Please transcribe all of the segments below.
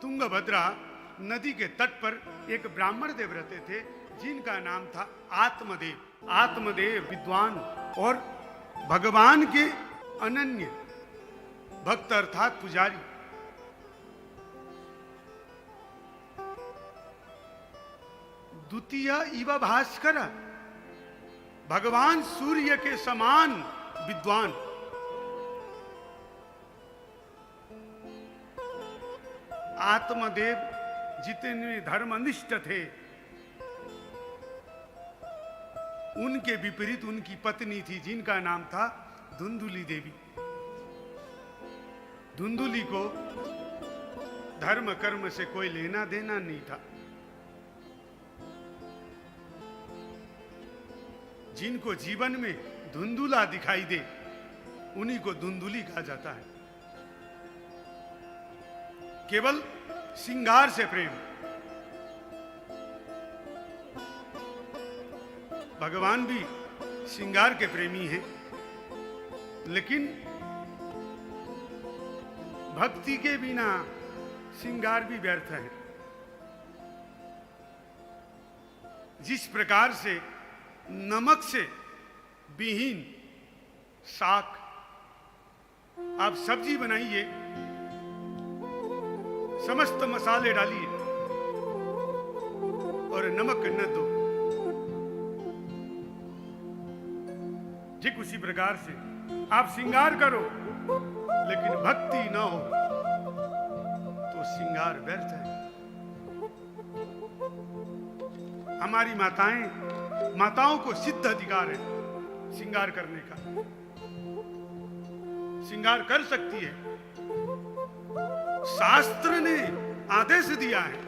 तुंगभद्रा नदी के तट पर एक ब्राह्मण देव रहते थे जिनका नाम था आत्मदेव। आत्मदेव विद्वान और भगवान के अनन्य भक्त अर्थात पुजारी। द्वितीय इव भास्कर, भगवान सूर्य के समान विद्वान। आत्मदेव जितने धर्मनिष्ठ थे, उनके विपरीत उनकी पत्नी थी जिनका नाम था धुंधुली देवी। धुंधुली को धर्म कर्म से कोई लेना देना नहीं था। जिनको जीवन में धुंधुला दिखाई दे उन्हीं को धुंधुली कहा जाता है। केवल श्रृंगार से प्रेम। भगवान भी श्रृंगार के प्रेमी हैं, लेकिन भक्ति के बिना श्रृंगार भी व्यर्थ है। जिस प्रकार से नमक से विहीन साग, आप सब्जी बनाइए, समस्त मसाले डालिए और नमक न दो, ठीक उसी प्रकार से आप श्रृंगार करो लेकिन भक्ति ना हो तो श्रृंगार व्यर्थ है। हमारी माताओं को सिद्ध अधिकार है श्रृंगार करने का। श्रृंगार कर सकती है, शास्त्र ने आदेश दिया है।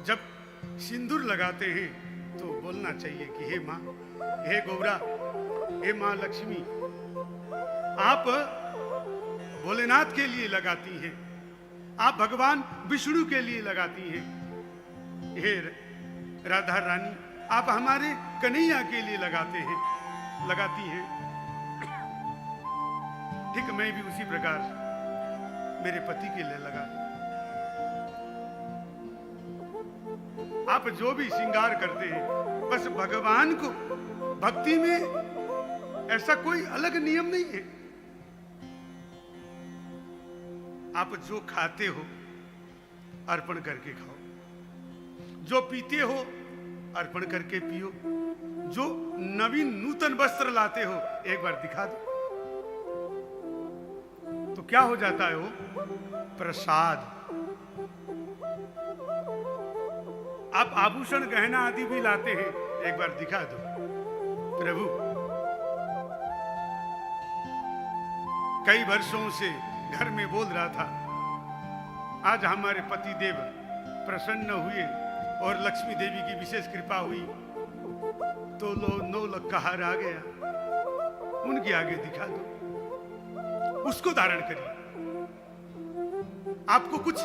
जब सिंदूर लगाते हैं तो बोलना चाहिए कि हे मां, हे गौरा, हे मां लक्ष्मी। आप भोलेनाथ के लिए लगाती हैं, आप भगवान विष्णु के लिए लगाती हैं। हे राधा रानी, आप हमारे कन्हैया के लिए लगाती हैं। ठीक मैं भी उसी प्रकार मेरे पति के लिए लगा। आप जो भी श्रृंगार करते हैं बस भगवान को, भक्ति में ऐसा कोई अलग नियम नहीं है। आप जो खाते हो अर्पण करके खाओ, जो पीते हो अर्पण करके पियो, जो नवीन नूतन वस्त्र लाते हो एक बार दिखा दो तो क्या हो जाता है वो प्रसाद। आप आभूषण गहना आदि भी लाते हैं, एक बार दिखा दो प्रभु। कई वर्षों से घर में बोल रहा था, आज हमारे पति देव प्रसन्न हुए और लक्ष्मी देवी की विशेष कृपा हुई तो 9 लाख का हार आ गया। उनके आगे दिखा दो, उसको धारण करिए। आपको कुछ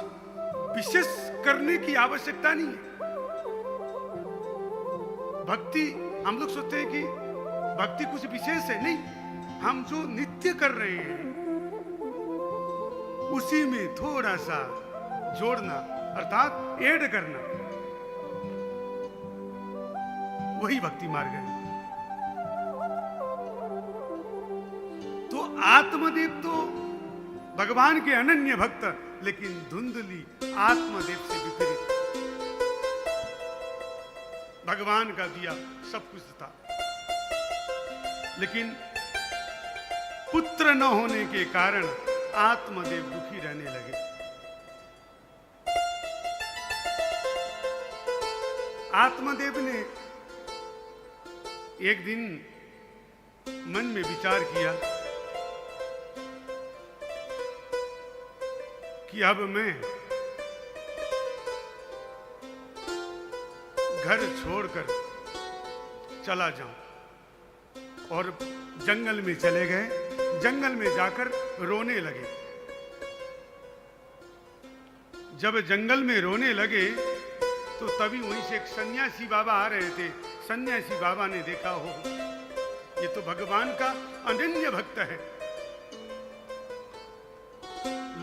विशेष करने की आवश्यकता नहीं है। भक्ति, हम लोग सोचते हैं कि भक्ति कुछ विशेष है, नहीं। हम जो नित्य कर रहे हैं उसी में थोड़ा सा जोड़ना अर्थात ऐड करना, वही भक्ति मार्ग है। तो आत्मदेव तो भगवान के अनन्य भक्त, लेकिन धुंधली आत्मदेव से विपरीत। भगवान का दिया सब कुछ था, लेकिन पुत्र न होने के कारण आत्मदेव दुखी रहने लगे। आत्मदेव ने एक दिन मन में विचार किया कि अब मैं घर छोड़कर चला जाऊं, और जंगल में चले गए। जंगल में जाकर रोने लगे। जब जंगल में रोने लगे तो तभी वहीं से एक सन्यासी बाबा आ रहे थे। सन्यासी बाबा ने देखा, हो ये तो भगवान का अनन्य भक्त है।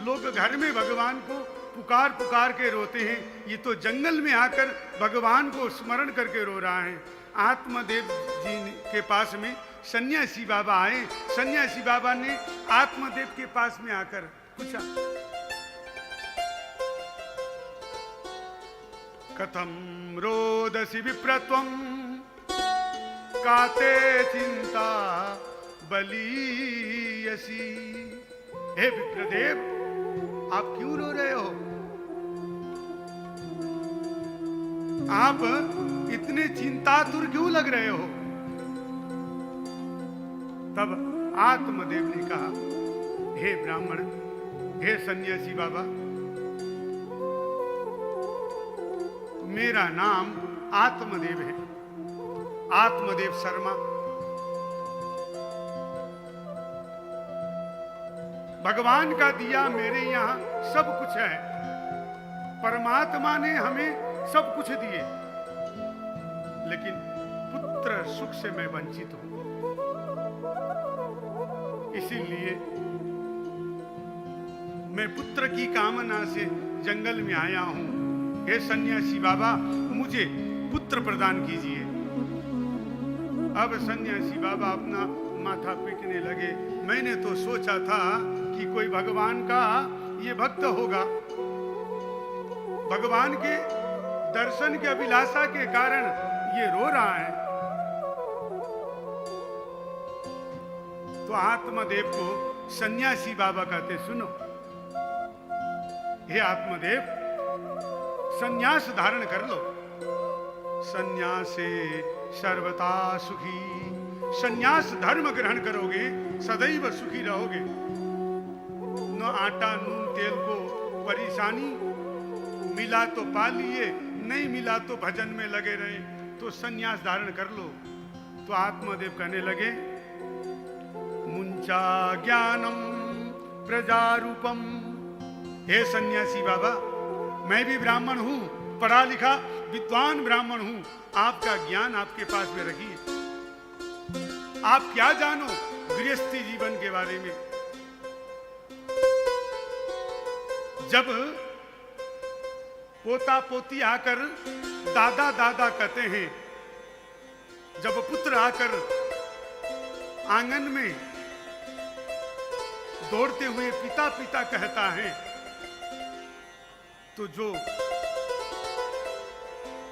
लोग घर में भगवान को पुकार पुकार के रोते हैं, ये तो जंगल में आकर भगवान को स्मरण करके रो रहा है। आत्मदेव जी के पास में सन्यासी बाबा आए। सन्यासी बाबा ने आत्मदेव के पास में आकर पूछा, कथम रोदसी विप्रत्वम काते चिंता बलीयसी। हे विप्रदेव, आप क्यों रो रहे हो? आप इतने चिंतातुर क्यों लग रहे हो? तब आत्मदेव ने कहा, हे ब्राह्मण, हे सन्यासी बाबा, मेरा नाम आत्मदेव है, आत्मदेव शर्मा। भगवान का दिया मेरे यहाँ सब कुछ है। परमात्मा ने हमें सब कुछ दिए, लेकिन पुत्र सुख से मैं वंचित हूं। इसीलिए मैं पुत्र की कामना से जंगल में आया हूं। हे सन्यासी बाबा, मुझे पुत्र प्रदान कीजिए। अब सन्यासी बाबा अपना माथा पीटने लगे। मैंने तो सोचा था कि कोई भगवान का ये भक्त होगा, भगवान के दर्शन के अभिलाषा के कारण ये रो रहा है। तो आत्मदेव को सन्यासी बाबा कहते, सुनो, हे आत्मदेव, सन्यास धारण कर लो। सन्यासे सर्वथा सुखी। सन्यास धर्म ग्रहण करोगे, सदैव सुखी रहोगे। न आटा नून तेल को परेशानी, मिला तो पा लिए, नहीं मिला तो भजन में लगे रहे। तो सन्यास धारण कर लो। तो आत्मदेव कहने लगे, मुंचा ज्ञानम प्रजारूपम। हे सन्यासी बाबा, मैं भी ब्राह्मण हूं, पढ़ा लिखा विद्वान ब्राह्मण हूं। आपका ज्ञान आपके पास में रखिए। आप क्या जानो गृहस्थी जीवन के बारे में? जब पोता पोती आकर दादा दादा कहते हैं, जब पुत्र आकर आंगन में दौड़ते हुए पिता पिता कहता है, तो जो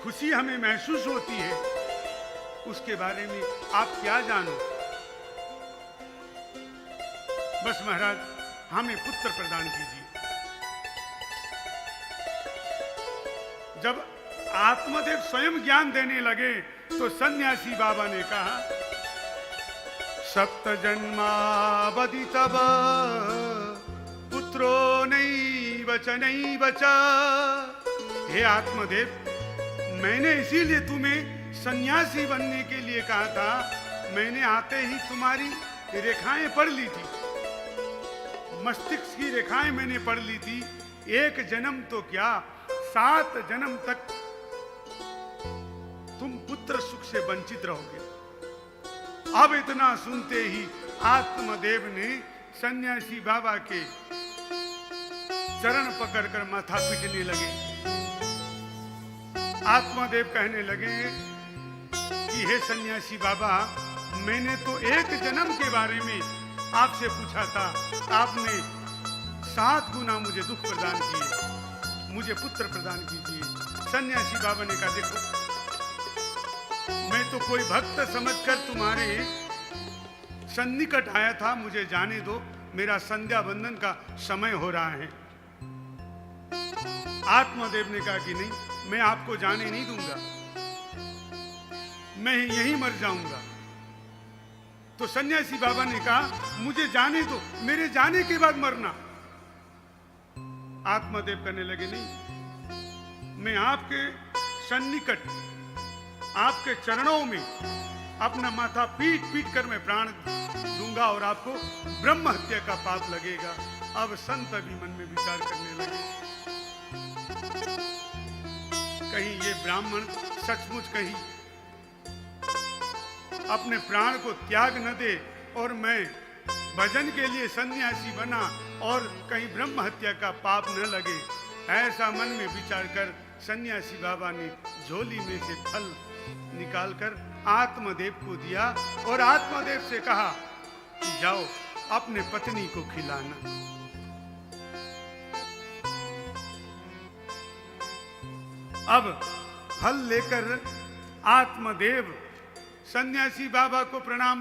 खुशी हमें महसूस होती है, उसके बारे में आप क्या जानो? बस महाराज, हमें पुत्र प्रदान कीजिए। जब आत्मदेव स्वयं ज्ञान देने लगे तो सन्यासी बाबा ने कहा, सप्त जन्मावधि तब पुत्रो नैव च नैव च। हे आत्मदेव, मैंने इसीलिए तुम्हें सन्यासी बनने के लिए कहा था। मैंने आते ही तुम्हारी रेखाएं पढ़ ली थी, मस्तिष्क की रेखाएं मैंने पढ़ ली थी। एक जन्म तो क्या, 7 जन्म तक तुम पुत्र सुख से वंचित रहोगे। अब इतना सुनते ही आत्मदेव ने सन्यासी बाबा के चरण पकड़कर माथा पीटने लगे। आत्मदेव कहने लगे कि हे सन्यासी बाबा, मैंने तो एक जन्म के बारे में आपसे पूछा था, आपने 7 गुना मुझे दुख प्रदान किए, मुझे पुत्र प्रदान कीजिए। सन्यासी बाबा ने कहा, देखो, मैं तो कोई भक्त समझकर तुम्हारे सन्निकट आया था, मुझे जाने दो, मेरा संध्या बंदन का समय हो रहा है। आत्मदेव ने कहा कि नहीं, मैं आपको जाने नहीं दूंगा, मैं यहीं मर जाऊंगा। तो सन्यासी बाबा ने कहा, मुझे जाने दो, मेरे जाने के बाद मरना। आत्मदेव कहने लगे, नहीं, मैं आपके सन्निकट, आपके चरणों में अपना माथा पीट पीट कर मैं प्राण दूंगा और आपको ब्रह्म हत्या का पाप लगेगा। अब संत भी मन में विचार करने लगे, कहीं ये ब्राह्मण सचमुच कहीं अपने प्राण को त्याग न दे और मैं भजन के लिए सन्यासी बना और कहीं ब्रह्म हत्या का पाप न लगे, ऐसा मन में विचार कर सन्यासी बाबा ने झोली में से फल निकालकर आत्मदेव को दिया और आत्मदेव से कहा कि जाओ अपने पत्नी को खिलाना। अब फल लेकर आत्मदेव सन्यासी बाबा को प्रणाम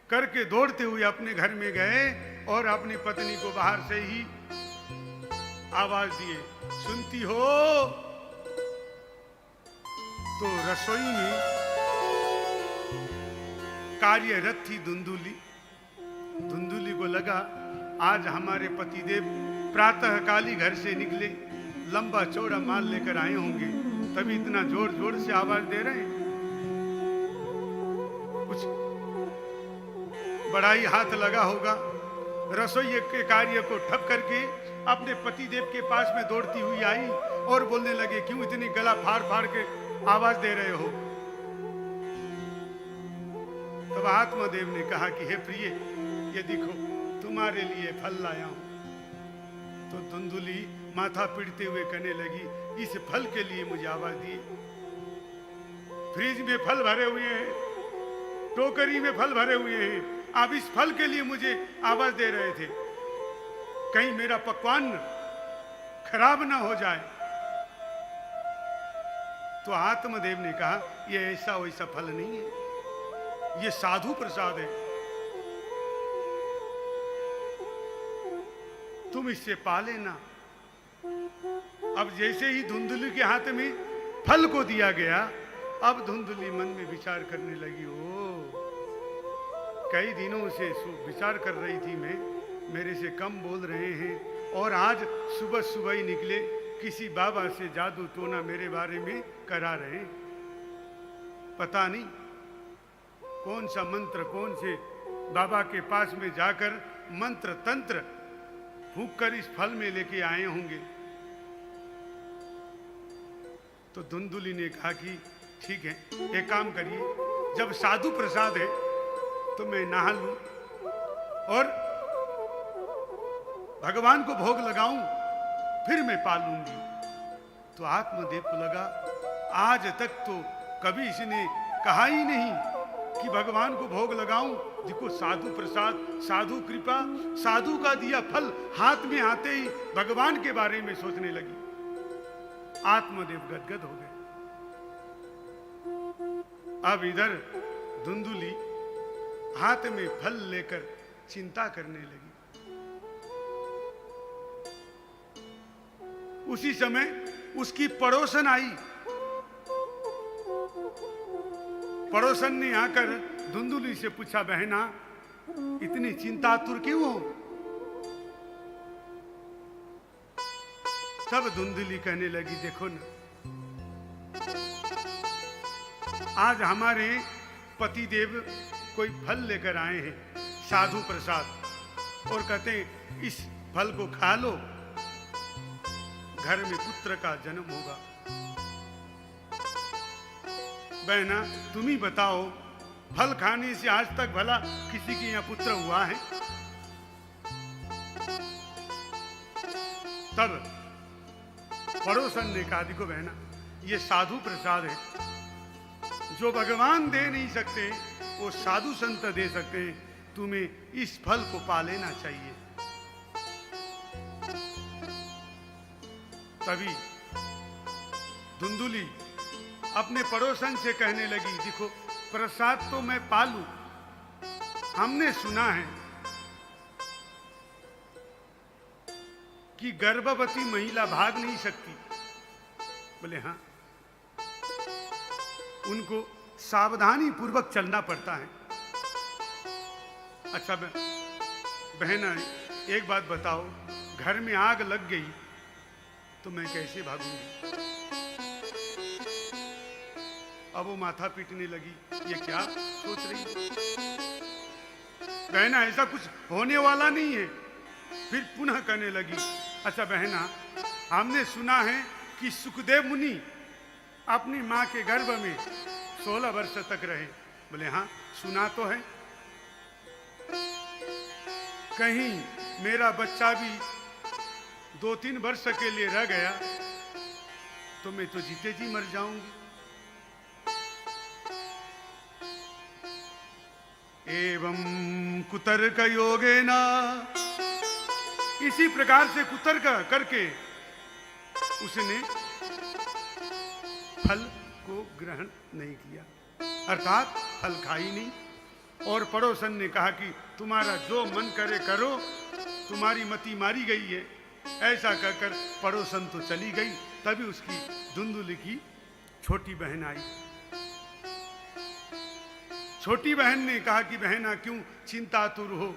करके दौड़ते हुए अपने घर में गए और अपनी पत्नी को बाहर से ही आवाज दिए, सुनती हो? तो रसोई में कार्यरत थी धुंधुली। धुंधुली को लगा आज हमारे पतिदेव प्रातःकाली घर से निकले, लंबा चौड़ा माल लेकर आए होंगे, तभी इतना जोर जोर से आवाज दे रहे हैं। कुछ बड़ा ही हाथ लगा होगा। रसोई के कार्य को ठप करके अपने पतिदेव के पास में दौड़ती हुई आई और बोलने लगे, क्यों इतनी गला फाड़ फाड़ के आवाज दे रहे हो? तब आत्मदेव ने कहा कि हे प्रिय, ये देखो तुम्हारे लिए फल लाया हूं। तो धुंधुली माथा पीटते हुए कहने लगी, इस फल के लिए मुझे आवाज दी? फ्रिज में फल भरे हुए हैं, टोकरी में फल भरे हुए हैं, आप इस फल के लिए मुझे आवाज दे रहे थे? कहीं मेरा पकवान खराब ना हो जाए। तो आत्मदेव ने कहा, यह ऐसा वैसा फल नहीं है, यह साधु प्रसाद है, तुम इससे पा लेना। अब जैसे ही धुंधुली के हाथ में फल को दिया गया, अब धुंधुली मन में विचार करने लगी, ओ कई दिनों से विचार कर रही थी मैं, मेरे से कम बोल रहे हैं और आज सुबह सुबह ही निकले, किसी बाबा से जादू टोना मेरे बारे में करा रहे हैं। पता नहीं कौन सा मंत्र, कौन से बाबा के पास में जाकर मंत्र तंत्र फूंक कर इस फल में लेके आए होंगे। तो धुंधुली ने कहा कि ठीक है, एक काम करिए, जब साधु प्रसाद है तो मैं नहा लूं और भगवान को भोग लगाऊं, फिर मैं पालूंगी। तो आत्मदेव को लगा आज तक तो कभी इसने कहा ही नहीं कि भगवान को भोग लगाऊं। देखो साधु प्रसाद, साधु कृपा, साधु का दिया फल हाथ में आते ही भगवान के बारे में सोचने लगी। आत्मदेव गदगद हो गए। अब इधर धुंधुली हाथ में फल लेकर चिंता करने लगी। उसी समय उसकी पड़ोसन आई। पड़ोसन ने आकर धुंधुली से पूछा, बहना इतनी चिंतातुर क्यों हो? तब धुंधुली कहने लगी, देखो ना, आज हमारे पतिदेव कोई फल लेकर आए हैं, साधु प्रसाद, और कहते हैं इस फल को खा लो, घर में पुत्र का जन्म होगा। बहना तुम ही बताओ, फल खाने से आज तक भला किसी के यहां पुत्र हुआ है? तब पड़ोसन ने कहा, देखो बहना, ये साधु प्रसाद है, जो भगवान दे नहीं सकते वो साधु संत दे सकते हैं, तुम्हें इस फल को पा लेना चाहिए। तभी धुंधुली अपने पड़ोसन से कहने लगी, देखो प्रसाद तो मैं पालू, हमने सुना है कि गर्भवती महिला भाग नहीं सकती। बोले हाँ, उनको सावधानी पूर्वक चलना पड़ता है। अच्छा बहना, एक बात बताओ, घर में आग लग गई तो मैं कैसे भागूंगी? अब वो माथा पीटने लगी, ये क्या सोच रही है? बहना ऐसा कुछ होने वाला नहीं है। फिर पुनः कहने लगी, अच्छा बहना, हमने सुना है कि सुखदेव मुनि अपनी माँ के गर्भ में 16 वर्ष तक रहे। बोले हाँ, सुना तो है। कहीं मेरा बच्चा भी 2-3 वर्ष के लिए रह गया तो मैं तो जीते जी मर जाऊंगी। एवं कुतर्क योगेना, इसी प्रकार से कुतर्क करके उसने फल को ग्रहण नहीं किया, अर्थात फल खाई नहीं। और पड़ोसन ने कहा कि तुम्हारा जो मन करे करो, तुम्हारी मति मारी गई है। ऐसा कहकर पड़ोसन तो चली गई। तभी उसकी धुंधुली की छोटी बहन आई। छोटी बहन ने कहा कि बहना क्यों चिंतातुर हो?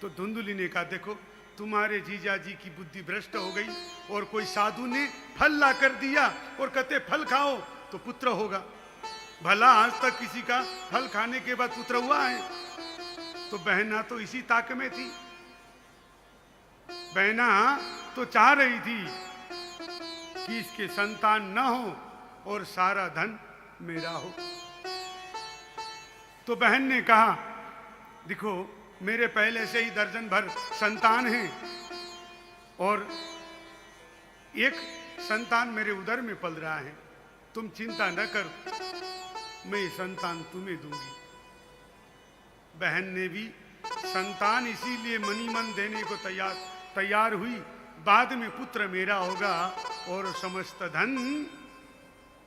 तो धुंधुली ने कहा देखो तुम्हारे जीजा जी की बुद्धि भ्रष्ट हो गई और कोई साधु ने फल ला कर दिया और कहते फल खाओ तो पुत्र होगा। भला आज तक किसी का फल खाने के बाद पुत्र हुआ है? तो बहना तो इसी ताक में थी। बहना तो चाह रही थी कि इसके संतान न हो और सारा धन मेरा हो। तो बहन ने कहा देखो मेरे पहले से ही दर्जन भर संतान हैं और एक संतान मेरे उदर में पल रहा है, तुम चिंता न कर, मैं संतान तुम्हें दूंगी। बहन ने भी संतान इसीलिए मनी मन देने को तैयार हुई, बाद में पुत्र मेरा होगा और समस्त धन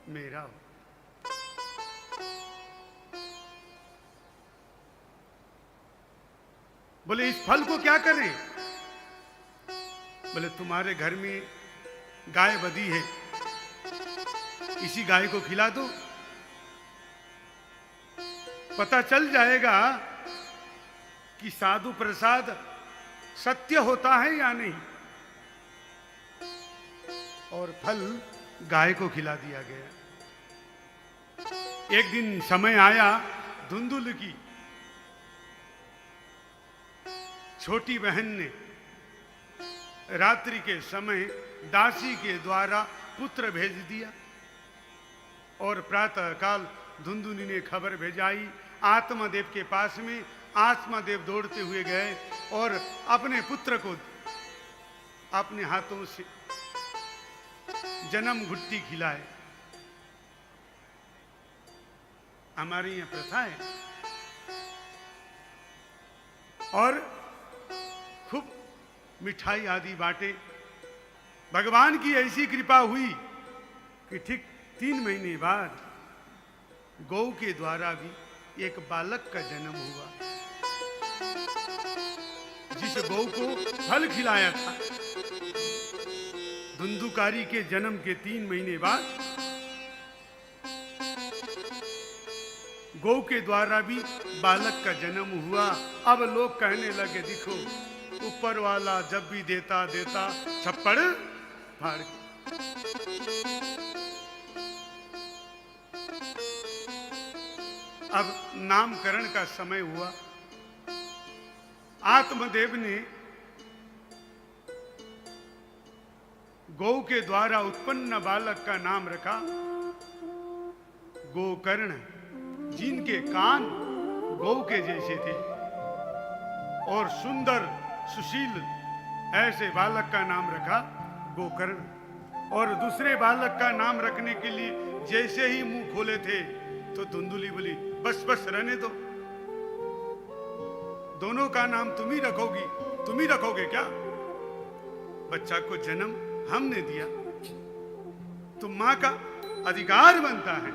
मेरा होगा। बोले इस फल को क्या करें? बोले तुम्हारे घर में गाय बधी है, इसी गाय को खिला दो, पता चल जाएगा कि साधु प्रसाद सत्य होता है या नहीं। और फल गाय को खिला दिया गया। एक दिन समय आया धुंधुल की छोटी बहन ने रात्रि के समय दासी के द्वारा पुत्र भेज दिया और प्रातः काल धुंधुली ने खबर भेजाई आत्मादेव के पास में। आत्मादेव दौड़ते हुए गए और अपने पुत्र को अपने हाथों से जन्म घुट्टी खिलाए। हमारे यहाँ प्रथा है। और खूब मिठाई आदि बांटे। भगवान की ऐसी कृपा हुई कि ठीक 3 महीने बाद गौ के द्वारा भी एक बालक का जन्म हुआ। जिस गौ को फल खिलाया था, धुंधुकारी के जन्म के 3 महीने बाद गौ के द्वारा भी बालक का जन्म हुआ। अब लोग कहने लगे देखो ऊपर वाला जब भी देता देता छप्पड़ फाड़ के। अब नामकरण का समय हुआ। आत्मदेव ने गौ के द्वारा उत्पन्न बालक का नाम रखा गोकर्ण, जिनके कान गौ के जैसे थे और सुंदर सुशील, ऐसे बालक का नाम रखा गोकर्ण। और दूसरे बालक का नाम रखने के लिए जैसे ही मुंह खोले थे तो धुंधुली बोली बस बस रहने दो, दोनों का नाम तुम ही रखोगी, तुम ही रखोगे क्या? बच्चा को जन्म हमने दिया तो मां का अधिकार बनता है।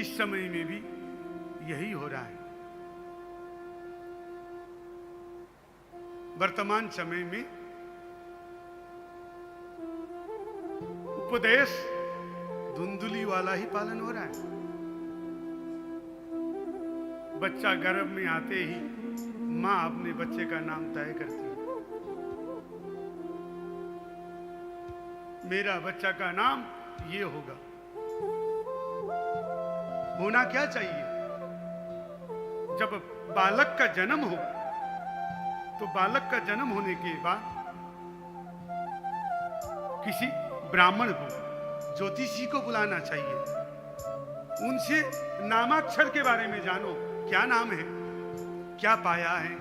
इस समय में भी यही हो रहा है। वर्तमान समय में उपदेश धुंधुली वाला ही पालन हो रहा है। बच्चा गर्भ में आते ही मां अपने बच्चे का नाम तय करती है। मेरा बच्चा का नाम ये होगा। होना क्या चाहिए? जब बालक का जन्म हो तो बालक का जन्म होने के बाद किसी ब्राह्मण को, ज्योतिषी को बुलाना चाहिए। उनसे नामाक्षर के बारे में जानो क्या नाम है, क्या पाया है,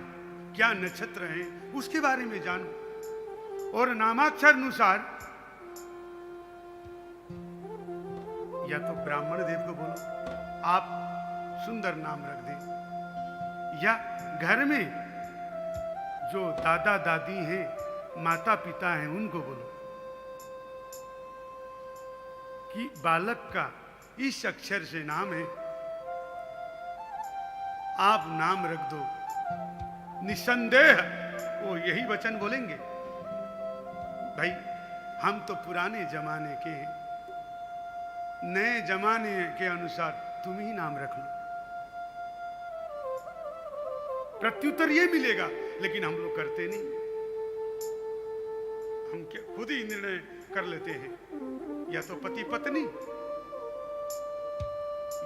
क्या नक्षत्र है, उसके बारे में जानो। और नामाक्षर अनुसार या तो ब्राह्मण देव को बोलो आप सुंदर नाम रख दे, या घर में जो दादा दादी हैं, माता पिता हैं, उनको बोलो कि बालक का इस अक्षर से नाम है, आप नाम रख दो। निसंदेह वो यही वचन बोलेंगे, भाई हम तो पुराने जमाने के हैं, नए जमाने के अनुसार तुम ही नाम रख लो। प्रत्युत्तर ये मिलेगा, लेकिन हम लोग करते नहीं। हम क्या खुद ही निर्णय कर लेते हैं, या तो पति पत्नी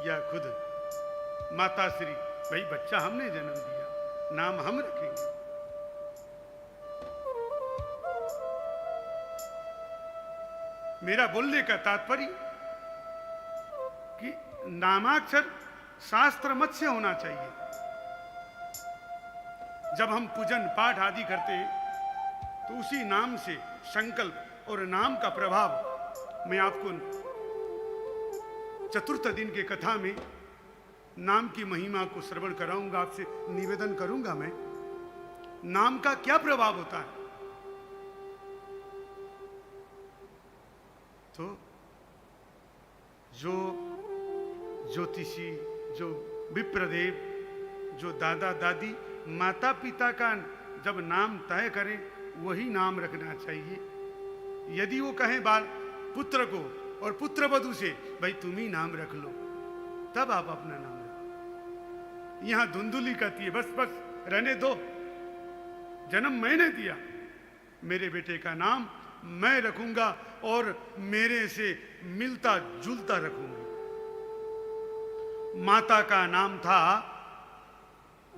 या खुद माता श्री, भाई बच्चा हमने जन्म दिया, नाम हम रखेंगे। मेरा बोलने का तात्पर्य कि नामाक्षर शास्त्र मत से होना चाहिए। जब हम पूजन पाठ आदि करते हैं तो उसी नाम से संकल्प और नाम का प्रभाव, मैं आपको चतुर्थ दिन के कथा में नाम की महिमा को श्रवण कराऊंगा, आपसे निवेदन करूंगा मैं, नाम का क्या प्रभाव होता है। तो जो ज्योतिषी, जो विप्रदेव, जो दादा दादी, माता पिता का जब नाम तय करें वही नाम रखना चाहिए। यदि वो कहें बाल पुत्र को और पुत्र वधू से, भाई तुम ही नाम रख लो, तब आप अपना नाम रखो। यहां धुंधुली कहती है बस बस रहने दो, जन्म मैंने दिया, मेरे बेटे का नाम मैं रखूंगा और मेरे से मिलता जुलता रखूंगी। माता का नाम था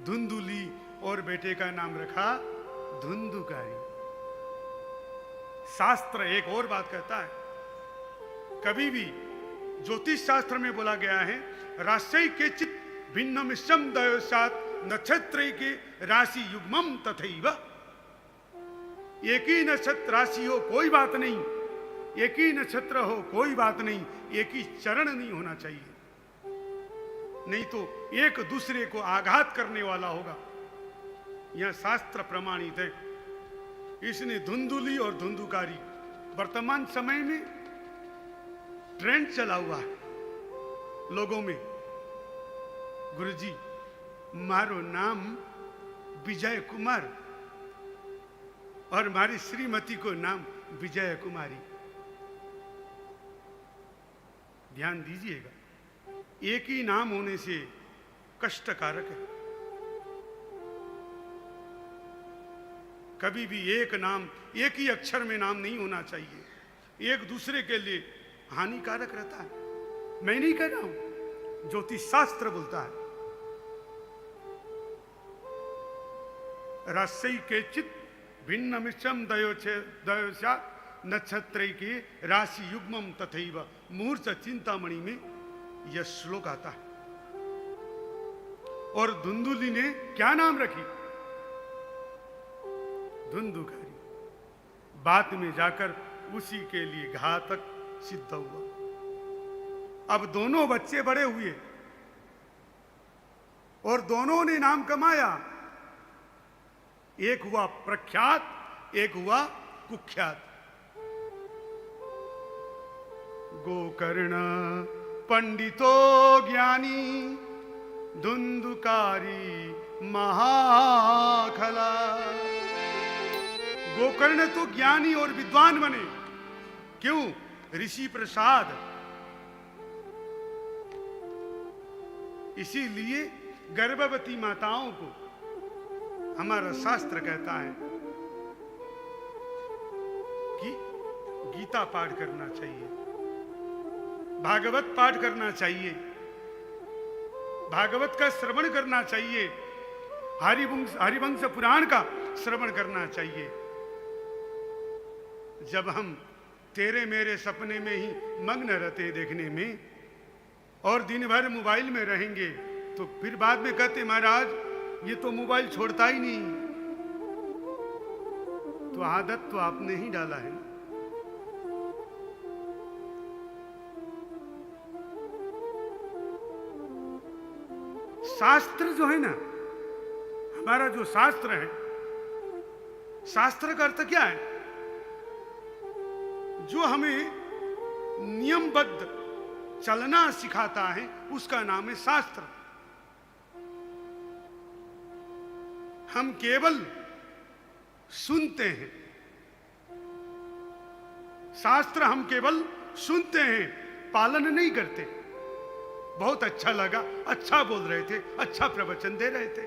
धुंधुली और बेटे का नाम रखा धुंधुकारी। शास्त्र एक और बात कहता है, कभी भी ज्योतिष शास्त्र में बोला गया है, राशि के चित भिन्न मिश्रम दयोसात नक्षत्र के राशि युग्मम तथैव। एक ही नक्षत्र राशि हो कोई बात नहीं, एक ही नक्षत्र हो कोई बात नहीं, एक ही चरण नहीं होना चाहिए, नहीं तो एक दूसरे को आघात करने वाला होगा। यह शास्त्र प्रमाणित है। इसने धुंधुली और धुंधुकारी वर्तमान समय में ट्रेंड चला हुआ है लोगों में। गुरुजी मारो नाम विजय कुमार और हमारी श्रीमती को नाम विजय कुमारी। ध्यान दीजिएगा, एक ही नाम होने से कष्टकारक है। कभी भी एक नाम, एक ही अक्षर में नाम नहीं होना चाहिए, एक दूसरे के लिए हानिकारक रहता है। मैं नहीं कह रहा हूं, ज्योतिष शास्त्र बोलता है। राशि के चित भिन्न मिश्रम दयोसा नक्षत्र की राशि युग्मम तथैव। मुहूर्त चिंतामणि में यह श्लोक आता है। और धुंधुली ने क्या नाम रखी? धुंधुकारी। बाद में जाकर उसी के लिए घातक सिद्ध हुआ। अब दोनों बच्चे बड़े हुए और दोनों ने नाम कमाया। एक हुआ प्रख्यात, एक हुआ कुख्यात। गोकर्ण पंडितो ज्ञानी धुंधुकारी महाखला। गोकर्ण तो ज्ञानी और विद्वान बने, क्यों? ऋषि प्रसाद। इसीलिए गर्भवती माताओं को हमारा शास्त्र कहता है कि गीता पाठ करना चाहिए, भागवत पाठ करना चाहिए, भागवत का श्रवण करना चाहिए, हरिवंश पुराण का श्रवण करना चाहिए। जब हम तेरे मेरे सपने में ही मग्न रहते देखने में और दिन भर मोबाइल में रहेंगे तो फिर बाद में कहते महाराज ये तो मोबाइल छोड़ता ही नहीं। तो आदत तो आपने ही डाला है। शास्त्र जो है ना, हमारा जो शास्त्र है, शास्त्र का अर्थ क्या है? जो हमें नियमबद्ध चलना सिखाता है उसका नाम है शास्त्र। हम केवल सुनते हैं, शास्त्र हम केवल सुनते हैं, पालन नहीं करते। बहुत अच्छा लगा, अच्छा बोल रहे थे, अच्छा प्रवचन दे रहे थे,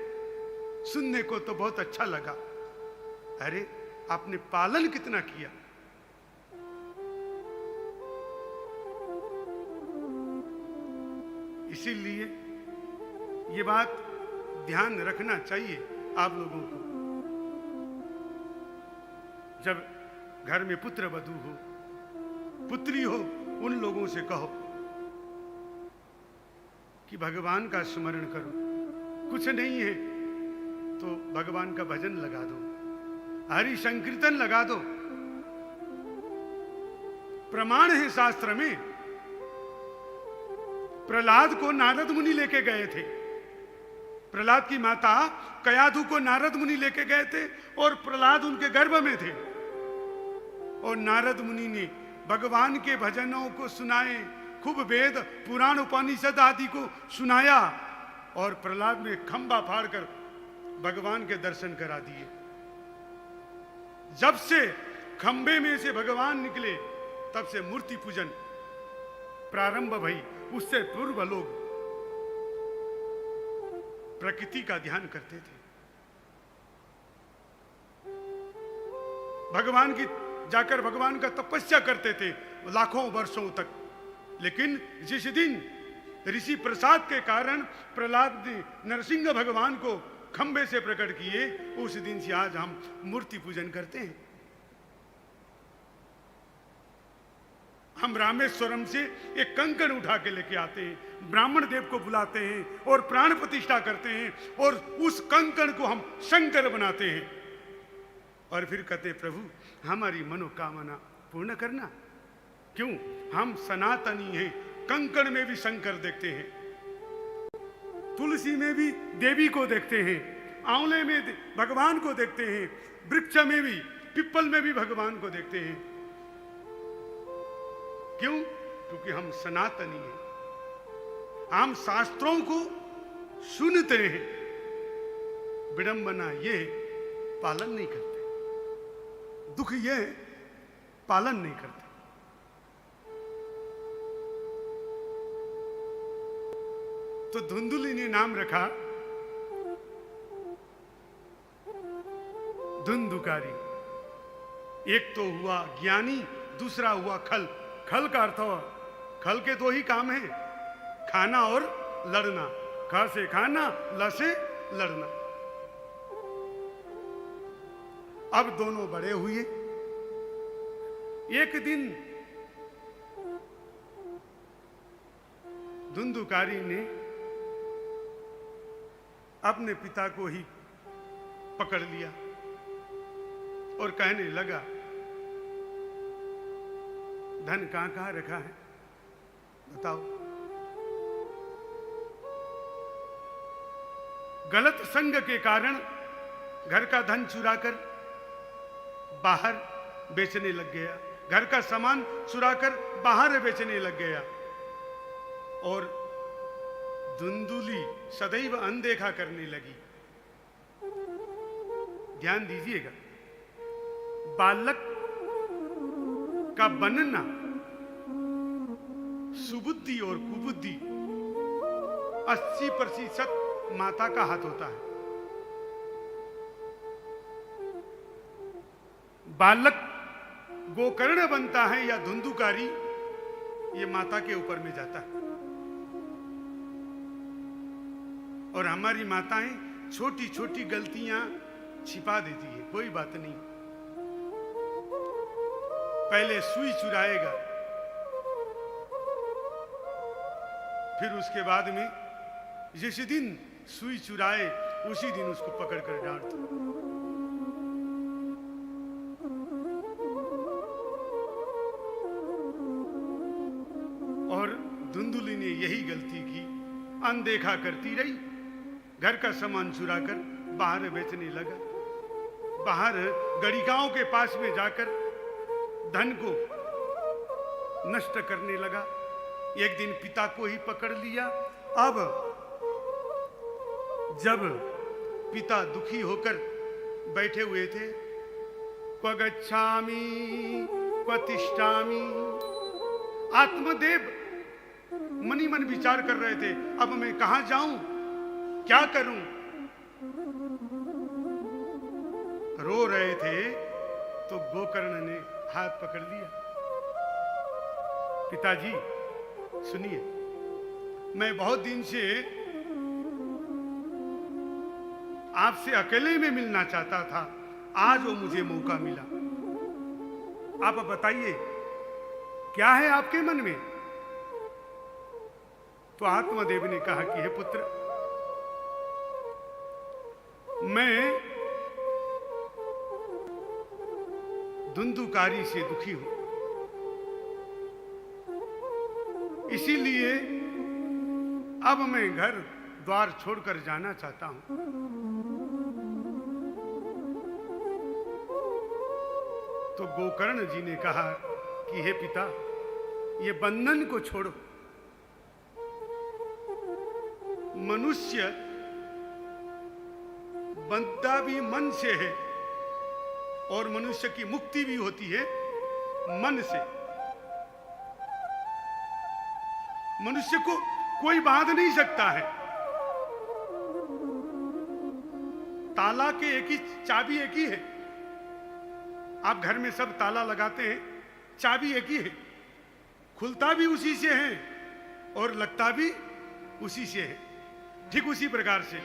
सुनने को तो बहुत अच्छा लगा। अरे आपने पालन कितना किया? इसीलिए ये बात ध्यान रखना चाहिए आप लोगों को। जब घर में पुत्र वधू हो, पुत्री हो, उन लोगों से कहो कि भगवान का स्मरण करो। कुछ नहीं है तो भगवान का भजन लगा दो, हरि संकीर्तन लगा दो। प्रमाण है शास्त्र में, प्रहलाद को नारद मुनि लेके गए थे। प्रहलाद की माता कयाधु को नारद मुनि लेके गए थे और प्रहलाद उनके गर्भ में थे। और नारद मुनि ने भगवान के भजनों को सुनाए, खूब वेद पुराण उपनिषद आदि को सुनाया और प्रहलाद में खंबा फाड़कर भगवान के दर्शन करा दिए। जब से खंबे में से भगवान निकले तब से मूर्ति पूजन प्रारंभ भई। उससे पूर्व लोग प्रकृति का ध्यान करते थे, भगवान की जाकर भगवान का तपस्या करते थे लाखों वर्षों तक। लेकिन जिस दिन ऋषि प्रसाद के कारण प्रहलाद ने नरसिंह भगवान को खंबे से प्रकट किए, उस दिन से आज हम मूर्ति पूजन करते हैं। हम रामेश्वरम से एक कंकण उठा के लेके आते हैं, ब्राह्मण देव को बुलाते हैं और प्राण प्रतिष्ठा करते हैं और उस कंकण को हम शंकर बनाते हैं और फिर कहते हैं प्रभु हमारी मनोकामना पूर्ण करना। क्यों? हम सनातनी हैं, कंकण में भी शंकर देखते हैं, तुलसी में भी देवी को देखते हैं, आंवले में भगवान को देखते हैं, वृक्ष में भी, पिप्पल में भी भगवान को देखते हैं। क्यों? क्योंकि हम सनातनी हैं, हम शास्त्रों को सुनते हैं। विडंबना ये पालन नहीं करते, दुख ये पालन नहीं करते। तो धुंधुली ने नाम रखा धुंधुकारी। एक तो हुआ ज्ञानी, दूसरा हुआ खल। खल का अर्थ, खल के दो ही काम हैं, खाना और लड़ना। ख से खाना, ल से लड़ना। अब दोनों बड़े हुए। एक दिन धुंधुकारी ने अपने पिता को ही पकड़ लिया और कहने लगा धन कहां कहां रखा है बताओ। गलत संग के कारण घर का धन चुराकर बाहर बेचने लग गया, घर का सामान चुराकर बाहर बेचने लग गया। और धुंधुली सदैव अनदेखा करने लगी। ध्यान दीजिएगा, बालक का बनना सुबुद्धि और कुबुद्धि 80% माता का हाथ होता है। बालक गोकर्ण बनता है या धुंधुकारी, ये माता के ऊपर में जाता है। और हमारी माताएं छोटी छोटी गलतियां छिपा देती है, कोई बात नहीं। पहले सुई चुराएगा, फिर उसके बाद में जिस दिन सुई चुराए उसी दिन उसको पकड़ कर डांट दो। और धुंधुली ने यही गलती की, अनदेखा करती रही, घर का सामान चुरा कर बाहर बेचने लगा, बाहर गड़िकाओं के पास में जाकर धन को नष्ट करने लगा। एक दिन पिता को ही पकड़ लिया। अब जब पिता दुखी होकर बैठे हुए थे, क्व गच्छामि क्व तिष्ठामि, आत्मदेव मनी मन विचार कर रहे थे, अब मैं कहां जाऊं, क्या करूं। रो रहे थे तो गोकर्ण ने हाथ पकड़ लिया। पिताजी सुनिए, मैं बहुत दिन से आपसे अकेले में मिलना चाहता था, आज वो मुझे मौका मिला। आप बताइए क्या है आपके मन में। तो आत्मदेव ने कहा कि हे पुत्र, मैं धुंधुकारी से दुखी हूं, इसीलिए अब मैं घर द्वार छोड़कर जाना चाहता हूं। तो गोकर्ण जी ने कहा कि हे पिता, ये बंधन को छोड़ो। मनुष्य बंधा भी मन से है और मनुष्य की मुक्ति भी होती है मन से। मनुष्य को कोई बांध नहीं सकता है। ताला के एक ही चाबी एक ही है। आप घर में सब ताला लगाते हैं, चाबी एक ही है, खुलता भी उसी से है और लगता भी उसी से है। ठीक उसी प्रकार से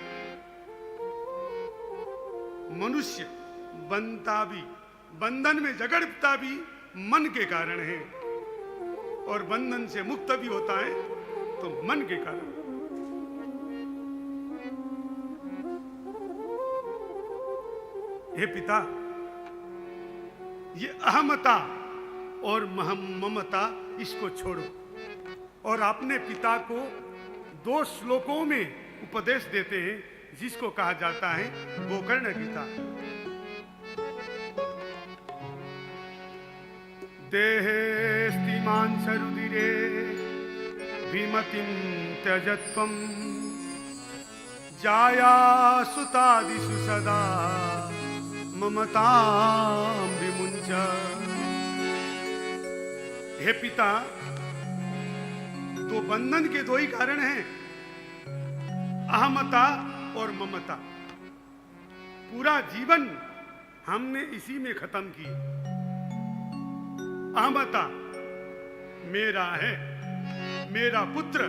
मनुष्य बनता भी, बंधन में जकड़ता भी मन के कारण है और बंधन से मुक्त भी होता है तो मन के कारण। हे पिता, ये अहमता और ममता इसको छोड़ो। और अपने पिता को 2 श्लोकों में उपदेश देते हैं जिसको कहा जाता है गोकर्ण गीता। देहेस्तिमान सरुदिरे विमतिं त्यजत्वं जाया सुतादिषु सदा ममतां विमुञ्च। हे पिता, तो बंधन के 2 ही कारण हैं, अहमता और ममता। पूरा जीवन हमने इसी में खत्म किया। अहमता मेरा है, मेरा पुत्र,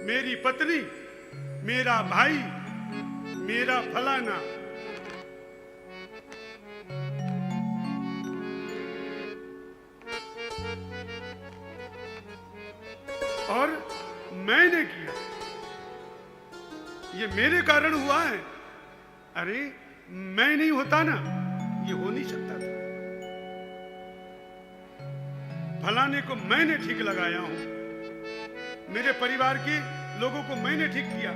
मेरी पत्नी, मेरा भाई, मेरा फलाना। और मैंने किया, ये मेरे कारण हुआ है। अरे मैं नहीं होता ना, ये हो नहीं सकता था। फलाने को मैंने ठीक लगाया हूं, मेरे परिवार के लोगों को मैंने ठीक किया।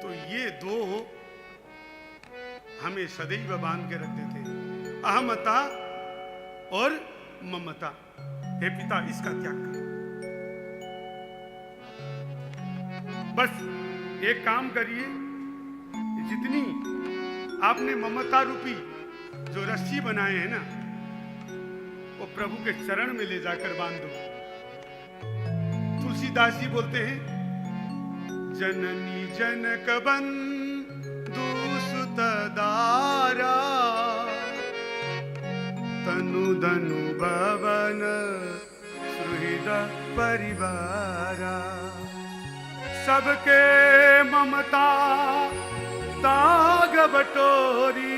तो ये 2 हमें सदैव बांध के रख देते हैं, अहमता और ममता। हे पिता, इसका त्याग करो। बस एक काम करिए, जितनी आपने ममता रूपी जो रस्सी बनाए हैं ना, वो प्रभु के चरण में ले जाकर बांध दो। तुलसीदास जी बोलते हैं, जननी जनक बंधु सुत दारा, तनु धनु भवन सुहृद परिवारा। सबके ममता ताग बटोरी,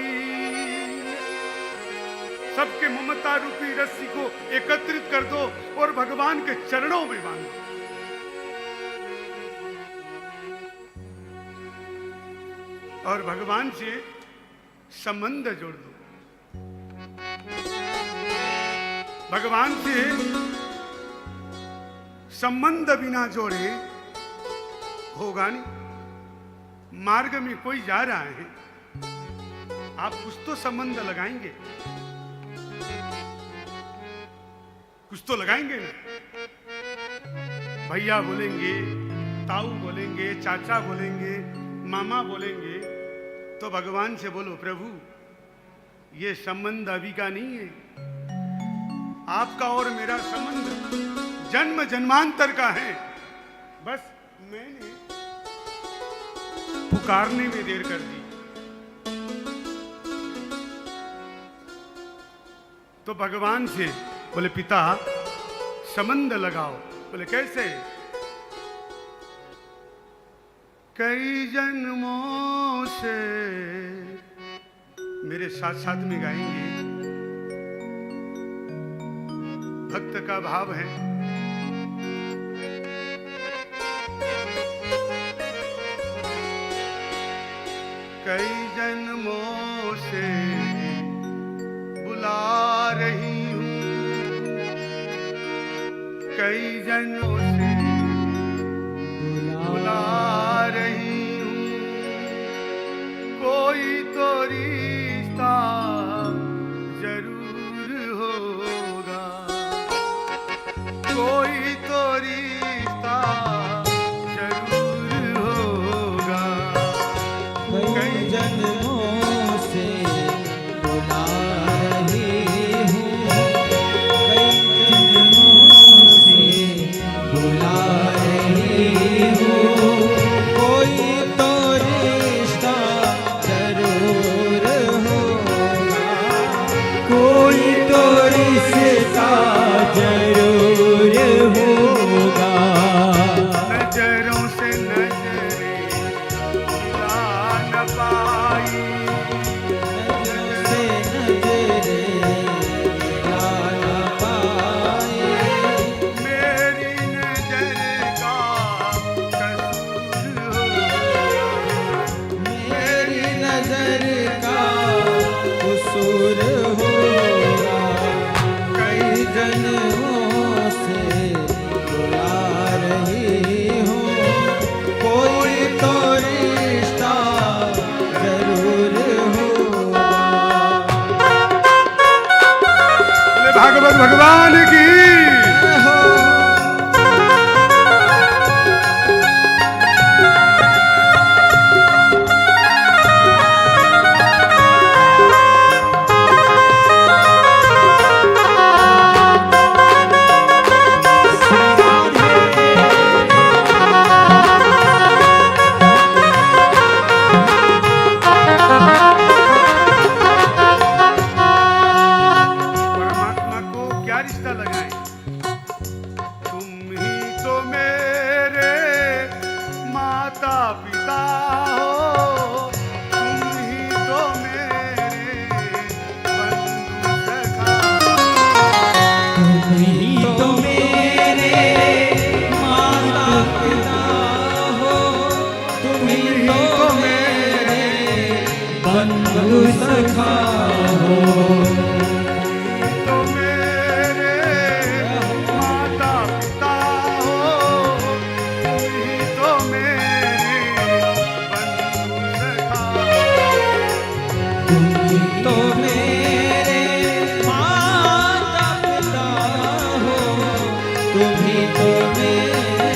सबके ममता रूपी रस्सी को एकत्रित कर दो और भगवान के चरणों में बांधो। और भगवान से संबंध जोड़ दो। भगवान से संबंध बिना जोड़े होगा नहीं। मार्ग में कोई जा रहा है, आप कुछ तो संबंध लगाएंगे, कुछ तो लगाएंगे ना। भैया बोलेंगे, ताऊ बोलेंगे, चाचा बोलेंगे, मामा बोलेंगे, तो भगवान से बोलो प्रभु ये संबंध अभी का नहीं है, आपका और मेरा संबंध जन्म जन्मांतर का है। बस मैंने पुकारने में देर कर दी। तो भगवान से बोले पिता संबंध लगाओ। बोले कैसे? कई जन्मों से, मेरे साथ साथ में गाएंगे, भक्त का भाव है। कई जन्मों से बुला रही हूँ, कई जन्मों से बुला रही हूँ, कोई तो रिश्ता जरूर होगा, कोई तो रिश्ता जरूर होगा। कई जन्मों से बुला रही हूँ, कई जन्मों से बुला रही हूँ, कोई तो रिश्ता जरूर होगा, कोई तो रिश्ता जरूर होगा। नजरों से नजरें मिला न पाई, नजर से नजरें मिला न पाए, मेरी नजर का कसूर होगा, मेरी नजर का कसूर होगा। कई जन्मों से बुला रही हूँ, कोई तो रिश्ता जरूर होगा। बोले भागवत भगवान की। परमात्मा को क्या रिश्ता लगाएं? तुम ही तो मेरे माता पिता हो, तुम ही तो मेरे बंधु सखा, तुम ही तो मेरे माता पिता हो, तुम ही तो मेरे बंधु सखा हो। तो मेरे माता पिता हो, तुम ही तो मेरे बंधु सखा, तुम ही तो मेरे माता पिता हो, तुम ही तो मेरे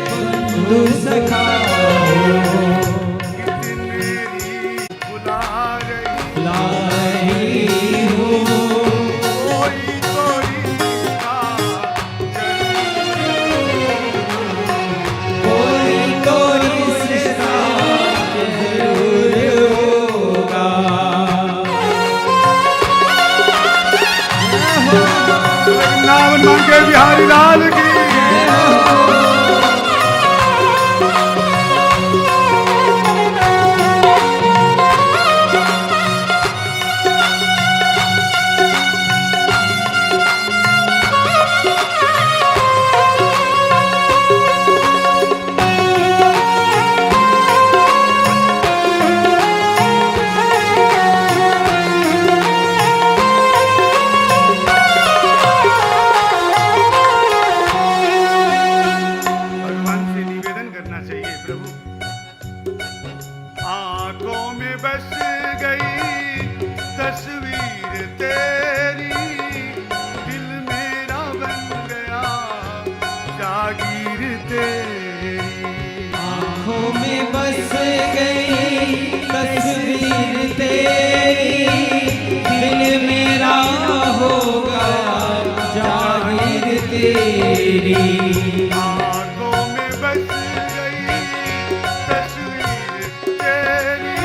बंधु सखा हो। मेरी बुला रही ला रही हूँ, कोई तो रिश्ता कोई तो रिश्ता जरूर होगा। वृंदावन मांगे बिहारी लाल की। जागीर तेरी। आँखों में बस गई तस्वीर तेरी, दिल मेरा होगा जागीर तेरी। आँखों में बस गई तस्वीर तेरी,